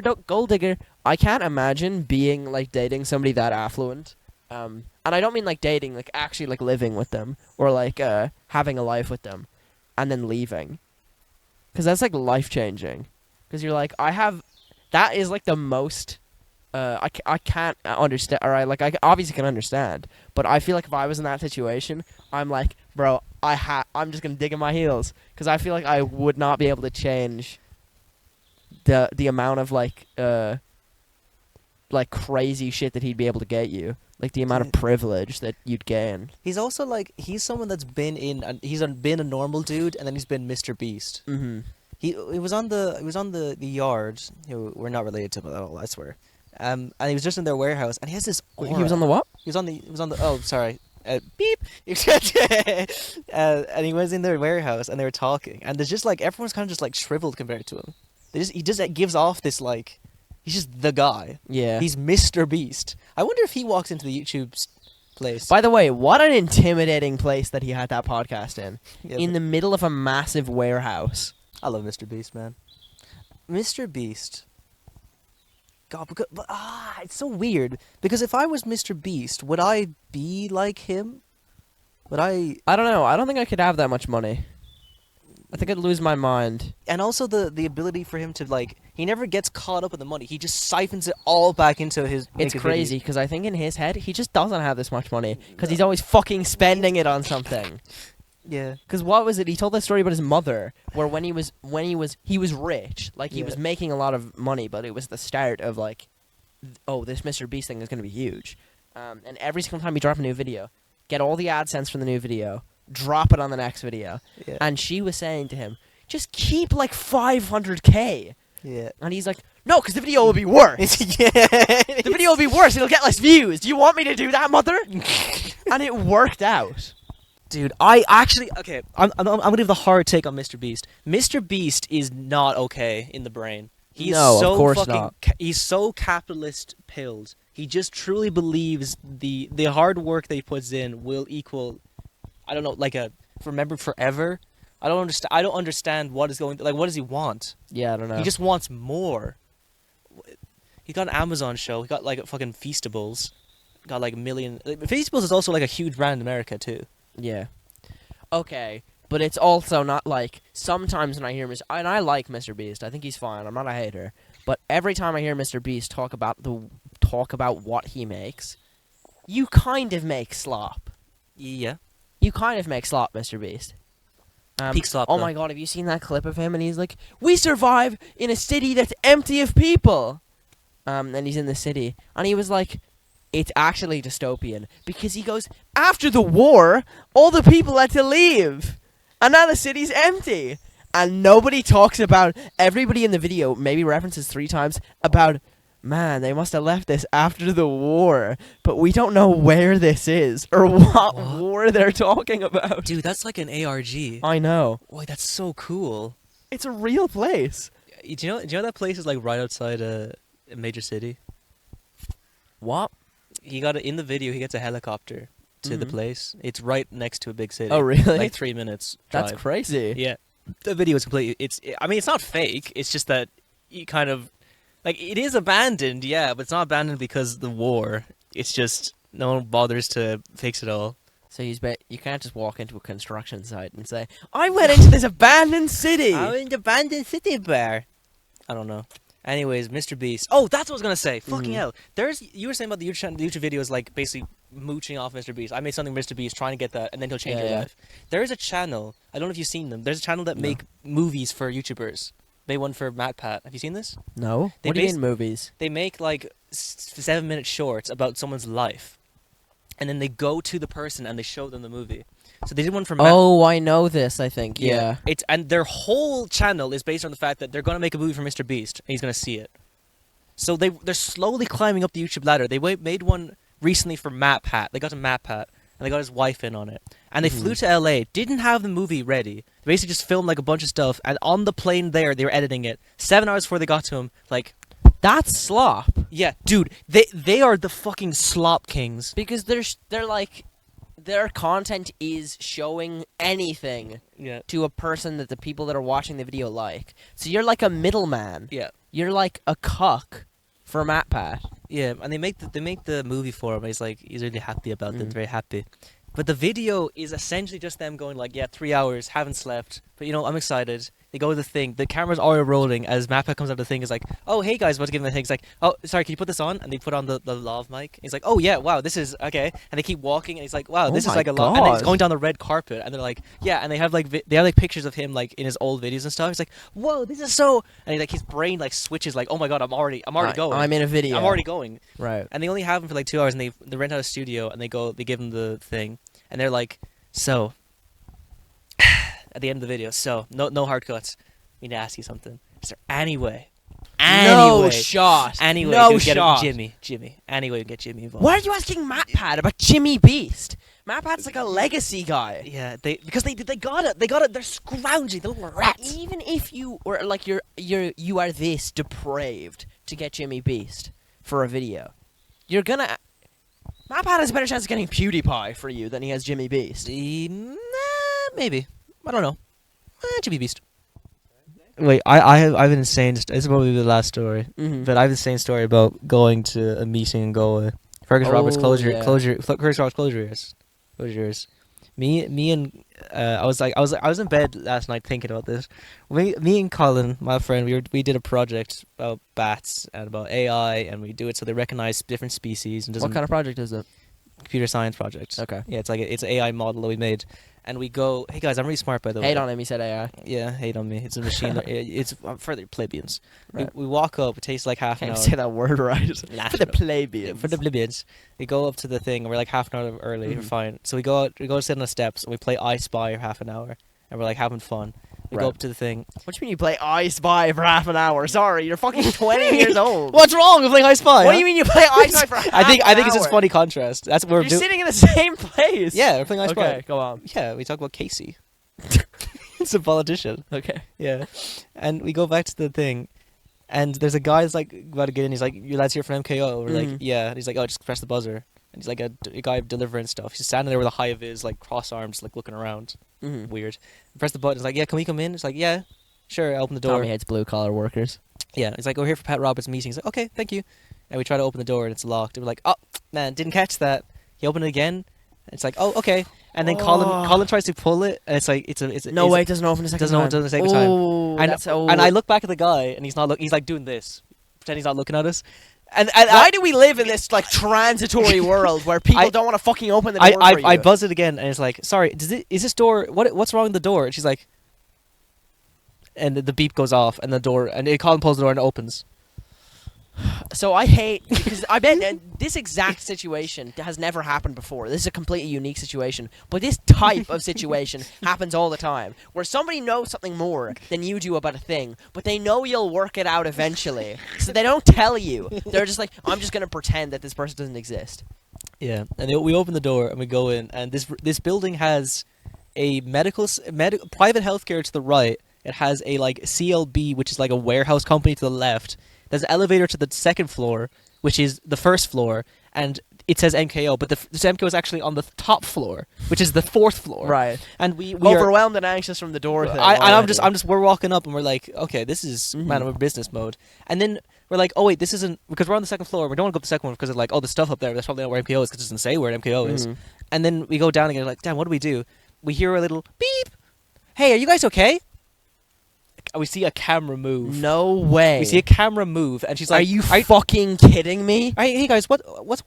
don't gold digger, I can't imagine being like dating somebody that affluent. And I don't mean like dating, like actually like living with them or like having a life with them, and then leaving, because that's like life changing. Because you're like, that is like the most. I can't understand, or I obviously can understand, but I feel like if I was in that situation, I'm like, bro, I'm just gonna dig in my heels, because I feel like I would not be able to change the amount of like crazy shit that he'd be able to get you, like the amount of privilege that you'd gain. He's also like he's been a normal dude, and then he's been Mr. Beast. Mm-hmm. He was on the yard. We're not related to him at all, I swear. And he was just in their warehouse, and he has this aura. He was on the what? He was on the. Oh, sorry. Beep. And he was in their warehouse, and they were talking, and there's just like everyone's kind of just like shriveled compared to him. He just gives off this like, he's just the guy. Yeah. He's Mr. Beast. I wonder if he walks into the YouTube place. By the way, what an intimidating place that he had that podcast in. Yeah, In but- the middle of a massive warehouse. I love Mr. Beast, man. Mr. Beast. God, because, it's so weird. Because if I was Mr. Beast, would I be like him? Would I? I don't know. I don't think I could have that much money. I think I'd lose my mind. And also the ability for him to like, he never gets caught up in the money. He just siphons it all back into his. It's crazy because I think in his head he just doesn't have this much money because he's always fucking spending it on something. Yeah. Because what was it? He told that story about his mother, where he was rich, like he was making a lot of money, but it was the start of like, oh, this Mr. Beast thing is gonna be huge. And every single time he dropped a new video, get all the AdSense from the new video, drop it on the next video. Yeah. And she was saying to him, just keep like 500K. Yeah. And he's like, no, because the video will be worse. Yeah. The video will be worse. It'll get less views. Do you want me to do that, mother? And it worked out. Dude, I actually I'm gonna give the hard take on Mr. Beast. Mr. Beast is not okay in the brain. He's No, of so course fucking not. He's so capitalist pilled. He just truly believes the hard work that he puts in will equal, I don't know, like a remembered forever. I don't understand what is going, like, what does he want? Yeah, I don't know. He just wants more. He got an Amazon show. He got like fucking Feastables. Got like a million. Feastables is also like a huge brand in America too. Yeah. Okay, but it's also not like sometimes when I hear and I like Mr. Beast. I think he's fine. I'm not a hater. But every time I hear Mr. Beast talk about what he makes, you kind of make slop. Yeah. You kind of make slop, Mr. Beast. Peak slop. Oh though. my god, have you seen that clip of him? And he's like, "We survive in a city that's empty of people." And he's in the city, and he was like, it's actually dystopian because he goes, after the war, all the people had to leave, and now the city's empty, and nobody talks about. Everybody in the video maybe references 3 times about, man, they must have left this after the war, but we don't know where this is or what war they're talking about. Dude, that's like an ARG. I know. Boy, that's so cool. It's a real place. Do you know that place is like right outside a major city? What? He got in the video. He gets a helicopter to the place. It's right next to a big city. Oh, really? Like 3 minutes drive. That's crazy. Yeah, the video is completely. I mean, it's not fake. It's just that you kind of like it is abandoned. Yeah, but it's not abandoned because of the war. It's just no one bothers to fix it all. So you can't just walk into a construction site and say, I went into this abandoned city. I'm in the abandoned city, bear. I don't know. Anyways, Mr. Beast. Oh, that's what I was gonna say. Fucking hell. You were saying about the YouTube videos, like basically mooching off Mr. Beast. I made something Mr. Beast, trying to get that, and then he'll change your life. There is a channel. I don't know if you've seen them. There's a channel that make movies for YouTubers. They one for MatPat. Have you seen this? No. They What do you mean movies? They make like 7-minute shorts about someone's life, and then they go to the person and they show them the movie. So they did one for Matt. Oh, I know this, I think. Yeah. And their whole channel is based on the fact that they're going to make a movie for Mr. Beast, and he's going to see it. So they're slowly climbing up the YouTube ladder. They made one recently for MatPat. They got to MatPat, and they got his wife in on it. And they flew to LA, didn't have the movie ready. They basically just filmed like a bunch of stuff, and on the plane there, they were editing it. 7 hours before they got to him, like... That's slop. Yeah, dude, they are the fucking slop kings. Because they're like... Their content is showing anything to a person that the people that are watching the video like. So you're like a middleman. Yeah. You're like a cuck for MatPat. Yeah, and they make the movie for him. He's really happy about it. Very happy. But the video is essentially just them going like, yeah, 3 hours, haven't slept, but I'm excited. They go to the thing. The camera's already rolling as MatPat comes out of the thing. Is like, oh, hey guys, about to give him a thing. He's like, oh, sorry, can you put this on? And they put on the lav mic. He's like, oh yeah, wow, this is okay. And they keep walking, and he's like, wow, this is like a lot. And he's going down the red carpet, and they're like, yeah, and they have like pictures of him like in his old videos and stuff. He's like, whoa, this is so, and his brain like switches like, oh my god, I'm already going. I'm in a video. I'm already going. Right. And they only have him for like 2 hours, and they rent out a studio, and they give him the thing, and they're like, so at the end of the video, so no hard cuts. We need to ask you something. Is there any way? No shot. Anyway, no get shot. Jimmy. Anyway, get Jimmy involved. Why are you asking MatPat about Jimmy Beast? MatPat's like a legacy guy. Yeah, because they got it. They're scrounging. They're little rats. Even if you or like you are this depraved to get Jimmy Beast for a video, you're gonna. MatPat has a better chance of getting PewDiePie for you than he has Jimmy Beast. Maybe. I don't know. Jimmy Beast. Wait, I have an insane. This is probably the last story, Mhm. but I have an insane story about going to a meeting in Galway. Fergus Roberts, Oh, close your yeah. Fergus Roberts, close your ears. Close your ears. Me and I was in bed last night thinking about this. Me and Colin, my friend, we did a project about bats and about AI, and we do it so they recognize different species and doesn't What kind of project is it? computer science project. Okay. Yeah, it's an AI model that we made, and we go, hey guys, I'm really smart by the way. Hate on him, he said AI. Yeah, hate on me. It's a machine. It's for the plebeians. Right. We walk up. It takes like half an Can't hour. say that word right. For the plebeians. For the plebeians, we go up to the thing, and we're like half an hour early. We're Mhm. fine. So we go out. We go sit on the steps, and we play I Spy for half an hour, and we're like having fun. We Right. go up to the thing. What do you mean you play I Spy for half an hour? Sorry, you're fucking 20 years old. What's wrong with playing I Spy? What do you mean you play I Spy for half an hour? I think it's just funny contrast. That's what we're You're doing. sitting in the same place. Yeah, we're playing I Spy. Okay, go on. Yeah, we talk about Casey. It's a politician. Okay. Yeah, and we go back to the thing, and there's a guy that's like about to get in. He's like, "You lads here from MKO?" We're like, Mhm. "Yeah." And he's like, "Oh, just press the buzzer." And he's like a guy delivering stuff. He's standing there with a high vis, like cross arms, like looking around. Mm-hmm. Weird. Press the button. It's like, "Yeah, can we come in?" It's like, "Yeah, sure." I open the door. Tommy hates blue collar workers. Yeah, he's like, "We're here for Pat Roberts' meeting." He's like, "Okay, thank you." And we try to open the door, and it's locked. And we're like, "Oh man, didn't catch that." He opened it again. And it's like, "Oh, okay." And then Colin tries to pull it, and it's like, it's a No way, it doesn't open a second doesn't time. open the second time. Oh, And, that's and I look back at the guy, and he's not he's like doing this, pretend he's not looking at us. And why do we live in this like transitory world where people don't want to fucking open the door for you? I buzz it again, and it's like, "Sorry, is this door? What's wrong with the door?" And she's like, and the beep goes off, and the door, and Colin pulls the door and it opens. So I hate because I bet this exact situation has never happened before. This is a completely unique situation, but this type of situation happens all the time, where somebody knows something more than you do about a thing, but they know you'll work it out eventually, so they don't tell you. They're just like, I'm just gonna pretend that this person doesn't exist. Yeah, and we open the door and we go in, and this building has a private healthcare to the right. It has a like CLB, which is like a warehouse company, to the left. There's an elevator to the second floor, which is the first floor, and it says MKO, but this MKO is actually on the top floor, which is the fourth floor. Right. And we are Overwhelmed and anxious from the door thing. we're walking up and we're like, okay, this is man, we're in business mode. And then we're like, oh wait, this isn't, because we're on the second floor. We don't want to go up the second one because it's like, oh, the stuff up there, that's probably not where MKO is because it doesn't say where MKO is. And then we go down again, like, damn, what do we do? We hear a little beep. Hey, are you guys okay? We see a camera move. No way. We see a camera move, and she's like, Are you fucking kidding me? Hey guys, what's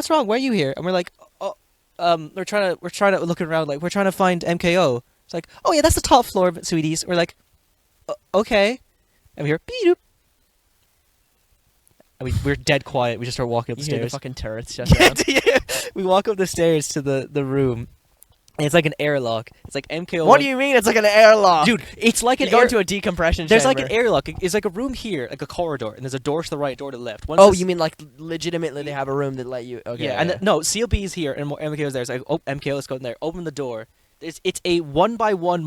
wrong? Why are you here? And we're like, oh, we're trying to look around, like we're trying to find MKO. It's like, oh yeah, that's the top floor, sweeties. We're like, okay, and we hear beep. And we're dead quiet. We just start walking up the You hear the stairs. fucking turrets shut down. Yeah. We walk up the stairs to the room. And it's like an airlock. It's like MKO. What do you mean it's like an airlock? Dude, it's like You an go air. into a decompression There's chamber. like an airlock. It's like a room here, like a corridor, and there's a door to the right, door to the left. Once Oh, this- you mean like legitimately they have a room that let you... Okay. yeah, and no, CLB is here, and MKO is there. It's like, oh, MKO, let's go in there. Open the door. It's a 1x1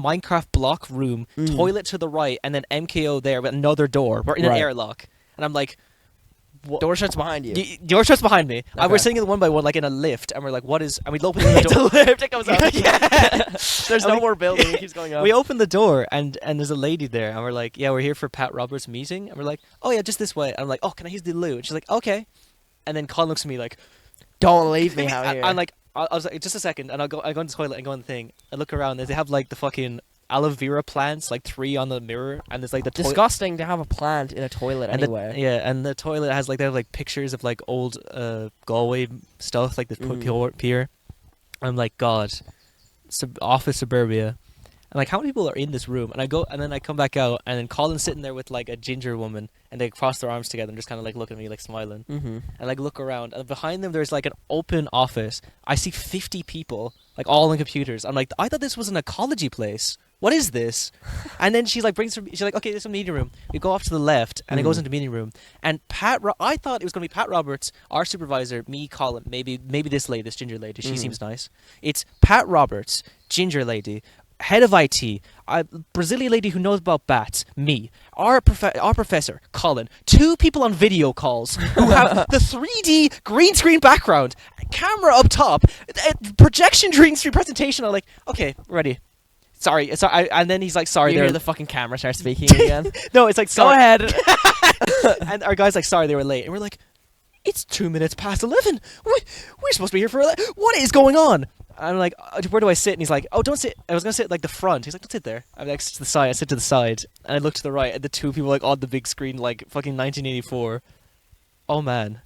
Minecraft block room, toilet to the right, and then MKO there with another door. We're in an Right. airlock. And I'm like... Door shuts behind you. Door shuts behind me. Okay. We're sitting in the 1x1, like in a lift, and we're like, what is... And we open the door. It's a lift, it goes up. There's And no more building, it keeps going up. We open the door, and there's a lady there, and we're like, yeah, we're here for Pat Roberts' meeting. And we're like, oh, yeah, just this way. And I'm like, oh, can I use the loo? And she's like, okay. And then Colin looks at me like... Don't leave me out here. I'm like, I was like, just a second, and I go in the toilet and go in the thing. I look around, and they have, like, the fucking aloe vera plants, like 3 on the mirror, and there's, like, the toilet... Disgusting to have a plant in a toilet And anyway. and the toilet has, like, they have, like, pictures of, like, old Galway stuff, like the pier. I'm like, God, office suburbia. And like, how many people are in this room? And I go, and then I come back out, and then Colin's sitting there with like a ginger woman, and they cross their arms together and just kind of like look at me, like smiling. And like look around, and behind them there's like an open office. I see 50 people, like all on computers. I'm like, I thought this was an ecology place. What is this? And then she's like, she's like, okay, there's a meeting room. We go off to the left, and it goes into meeting room. And I thought it was gonna be Pat Roberts, our supervisor, me, Colin, maybe this lady, this ginger lady. She seems nice. It's Pat Roberts, ginger lady, head of IT, a Brazilian lady who knows about bats, me, our professor, Colin, 2 people on video calls who have the 3D green screen background, camera up top, projection green screen presentation. I'm like, okay, ready. sorry. And then he's like, sorry. You They're hear the fucking camera start speaking again. no, it's like, Go sorry. ahead. And our guy's like, sorry, they were late. And we're like, it's 2 minutes past 11. We're supposed to be here for 11. What is going on? I'm like, where do I sit? And he's like, oh, don't sit. I was going to sit like the front. He's like, don't sit there. I'm like, to the side. I sit to the side. And I look to the right, and the two people like on the big screen, like fucking 1984. Oh, man.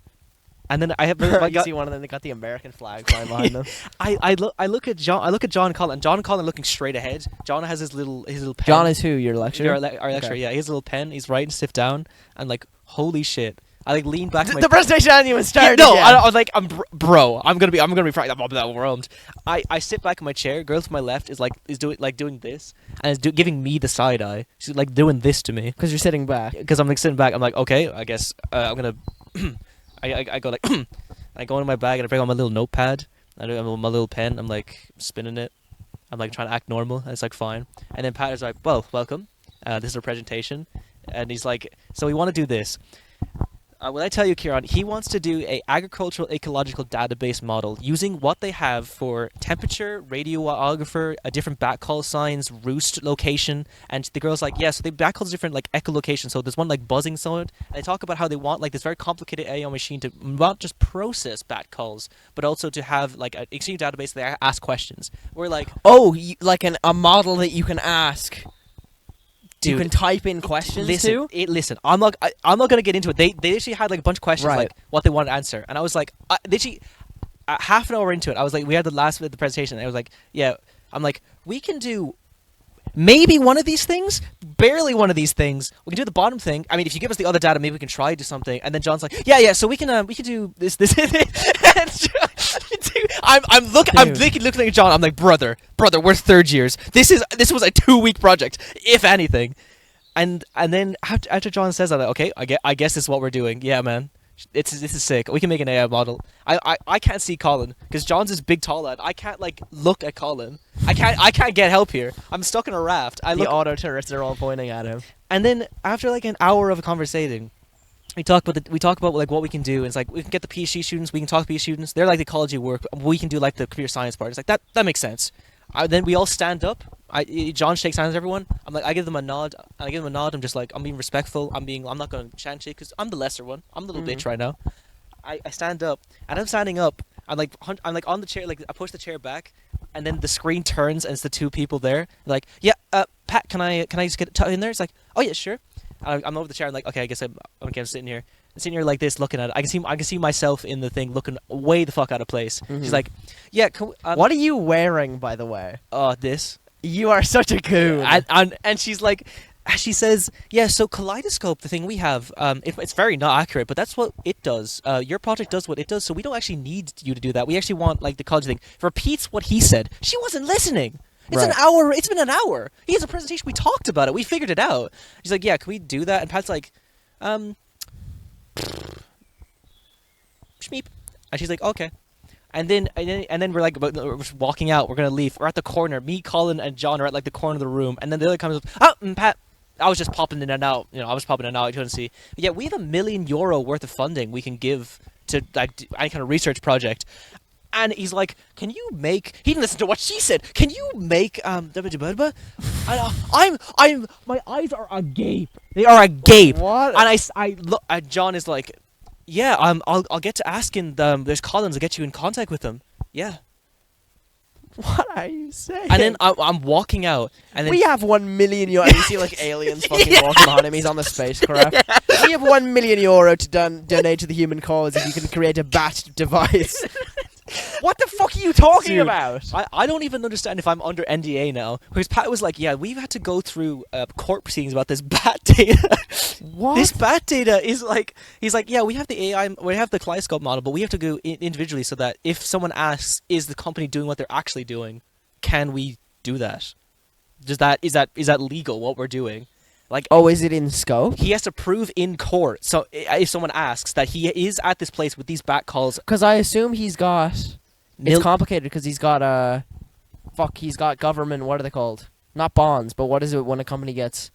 And then I have You see one of them, they got the American flag flying behind them. I look at John. I look at John and Colin. John and Colin are looking straight ahead. John has his little pen. John is who? Your lecturer? Our lecturer. Yeah, he has a little pen. He's writing stuff down, and like, holy shit. I like lean back. The presentation hasn't even started. No, yet. I was like, bro, I'm gonna be frightened. I'm that overwhelmed. I sit back in my chair. Girl to my left is doing this, and is giving me the side eye. She's like doing this to me Because you're sitting back. because I'm like sitting back. I'm like, okay, I guess I'm gonna. I go like, I go into my bag and I bring out my little notepad. I do my little pen. I'm like spinning it. I'm like trying to act normal. And it's like fine. And then Pat is like, well, welcome. This is our presentation. And he's like, so we want to do this. When I tell you, Kieran, he wants to do a agricultural ecological database model using what they have for temperature, radiographer, different bat call signs, roost location, and the girl's like, yeah, so they bat calls different like echolocation. So there's one like buzzing sound, and they talk about how they want like this very complicated AI machine to not just process bat calls, but also to have like an exchange database that they ask questions. We're like, Oh, like a model that you can ask. You dude, can type in questions to? Listen, I'm not gonna get into it. They actually had like a bunch of questions Right. like what they wanted to answer, and I was like, literally half an hour into it, I was like, we had the last bit of the presentation, and I was like, yeah, I'm like, we can do maybe one of these things, barely one of these things. We can do the bottom thing. I mean, if you give us the other data, maybe we can try to do something. And then John's like, yeah, so we can do this. I'm looking at John. I'm like, brother, we're third years. This was a 2-week project, if anything. And then after John says that, I'm like, okay, I guess this is what we're doing. Yeah, man. This is sick. We can make an AI model. I can't see Colin because John's this big tall lad. I can't like look at Colin. I can't get help here. I'm stuck in a raft. The auto turrets are all pointing at him. And then after like an hour of a conversating, we talk about like what we can do. And it's like we can get the PhD students. We can talk to PhD students. They're like the ecology work. We can do like the computer science part. It's like that makes sense. Then we all stand up. John shakes hands with everyone. I'm like, I give them a nod. I'm just like, I'm being respectful. I'm not going to chant shit because I'm the lesser one. I'm the little bitch right now. I stand up, and I'm standing up. I'm like on the chair. Like I push the chair back, and then the screen turns, and it's the two people there. They're like, yeah, Pat, can I just get in there? It's like, oh yeah, sure. I'm over the chair. I'm like, okay, I guess I'm sitting here. I'm sitting here like this, looking at it. I can see myself in the thing, looking way the fuck out of place. Mm-hmm. She's like, yeah. What are you wearing, by the way? This. You are such a coon. And she's like, she says, yeah, so Kaleidoscope, the thing we have, it's very not accurate, but that's what it does. Your project does what it does, so we don't actually need you to do that. We actually want, like, the college thing. Repeats what he said. She wasn't listening. It's an hour. It's been an hour. He has a presentation. We talked about it. We figured it out. She's like, yeah, can we do that? And Pat's like, Schmeep. And she's like, okay. And then we're like, we're walking out. We're gonna leave. We're at the corner. Me, Colin, and John are at like the corner of the room. And then the other comes up. Oh, Pat. I was just popping in and out. I was popping in and out. You couldn't see. But yeah, we have €1 million worth of funding we can give to like any kind of research project. And he's like, can you make? He didn't listen to what she said. Can you make I'm my eyes are agape. They are agape. What? And I look. John is like, yeah. I'll get to asking them. There's Collins. I'll get you in contact with them. Yeah. What are you saying? And then I'm walking out, and then we have €1 million. And you see like aliens fucking walking behind him. He's on the spacecraft. We have €1 million to donate to the human cause if you can create a bat device. What the fuck are you talking Dude, about? I don't even understand if I'm under NDA now. Because Pat was like, yeah, we've had to go through court proceedings about this bat data. What? This bat data is like, he's like, yeah, we have the AI, we have the Kaleidoscope model, but we have to go individually so that if someone asks, is the company doing what they're actually doing, can we do that? Is that legal, what we're doing? Like, Oh, is it in scope? he has to prove in court. So if someone asks that he is at this place with these bat calls, Because I assume he's got... It's complicated because he's got he's got government, what are they called? Not bonds, but what is it when a company gets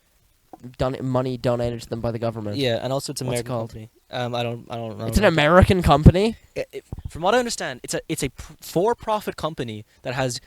money donated to them by the government? yeah, and also it's an What's it American called? company. I don't know. It's an American company? From what I understand, it's a for-profit company that has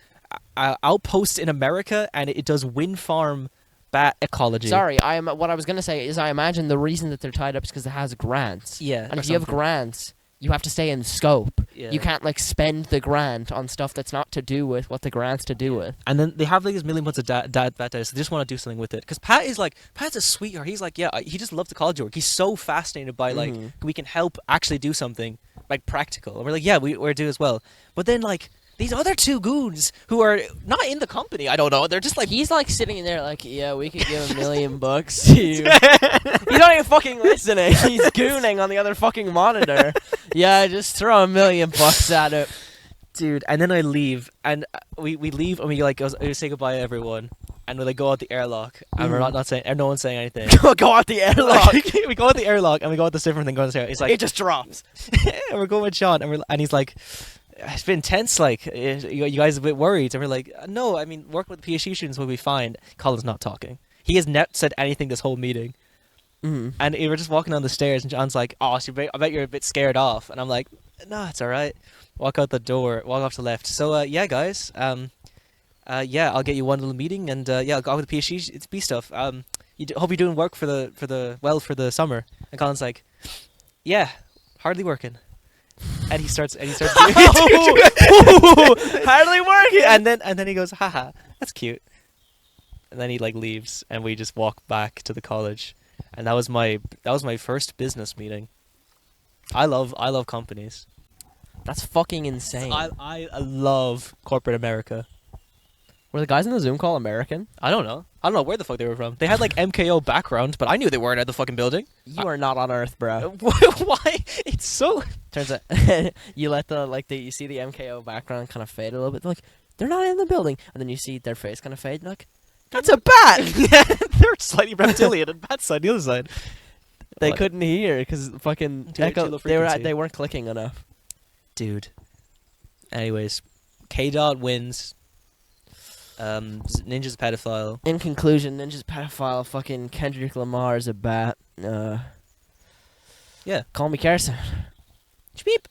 outpost in America, and it does wind farm bat ecology. Sorry, what I was gonna say is I imagine the reason that they're tied up is because it has grants. Yeah, And or if you have something. grants, you have to stay in scope. Yeah. You can't like spend the grant on stuff that's not to do with what the grant's to do with. And then they have like this million months of bat data, so they just want to do something with it. Because Pat's a sweetheart. He's like, yeah, he just loves the college work. He's so fascinated by like we can help actually do something like practical. And we're like, yeah, we're do as well. But then like these other two goons who are not in the company, I don't know. They're just like He's like sitting in there like, yeah, we could give $1 million to you. He's not even fucking listening. He's gooning on the other fucking monitor. Yeah, just throw $1 million at it. dude. And then I leave, and we leave, and we like we say goodbye to everyone, and we like go out the airlock, and we're not saying, and no one's saying anything. Go out the airlock. We go out the airlock, and we go out this different thing going there. It's like It just drops. and we're going with Sean, and he's like, it's been tense. Like you guys are a bit worried, and we're like, no, I mean, working with the PhD students will be fine. Colin's not talking. He has not said anything this whole meeting. And we were just walking down the stairs, and John's like, "Oh, so I bet you're a bit scared off." And I'm like, "No, it's all right." Walk out the door, walk off to the left. So, yeah, guys, yeah, I'll get you one little meeting, and yeah, I'll go with the PhD stuff. Hope you're doing work for the summer. And Colin's like, "Yeah, hardly working." And he starts doing Hardly working. and then he goes, "Haha, that's cute." And then he like leaves, and we just walk back to the college. And that was my first business meeting. I love companies. That's fucking insane. I love corporate America. Were the guys in the Zoom call American? I don't know where the fuck they were from. They had like MKO background, but I knew they weren't at the fucking building. You are not on Earth, bro. Why? It's so. Turns out you let you see the MKO background kind of fade a little bit. They're not in the building, and then you see their face kind of fade. You're like, that's a bat. Yeah, they're slightly reptilian and bad side the other side. They What? couldn't hear because fucking Too echo. low frequency. They weren't clicking enough. Dude. Anyways, K-Dot wins. Ninja's a pedophile. In conclusion, Ninja's pedophile. Fucking Kendrick Lamar is a bat. Yeah. Call me Carson. Beep.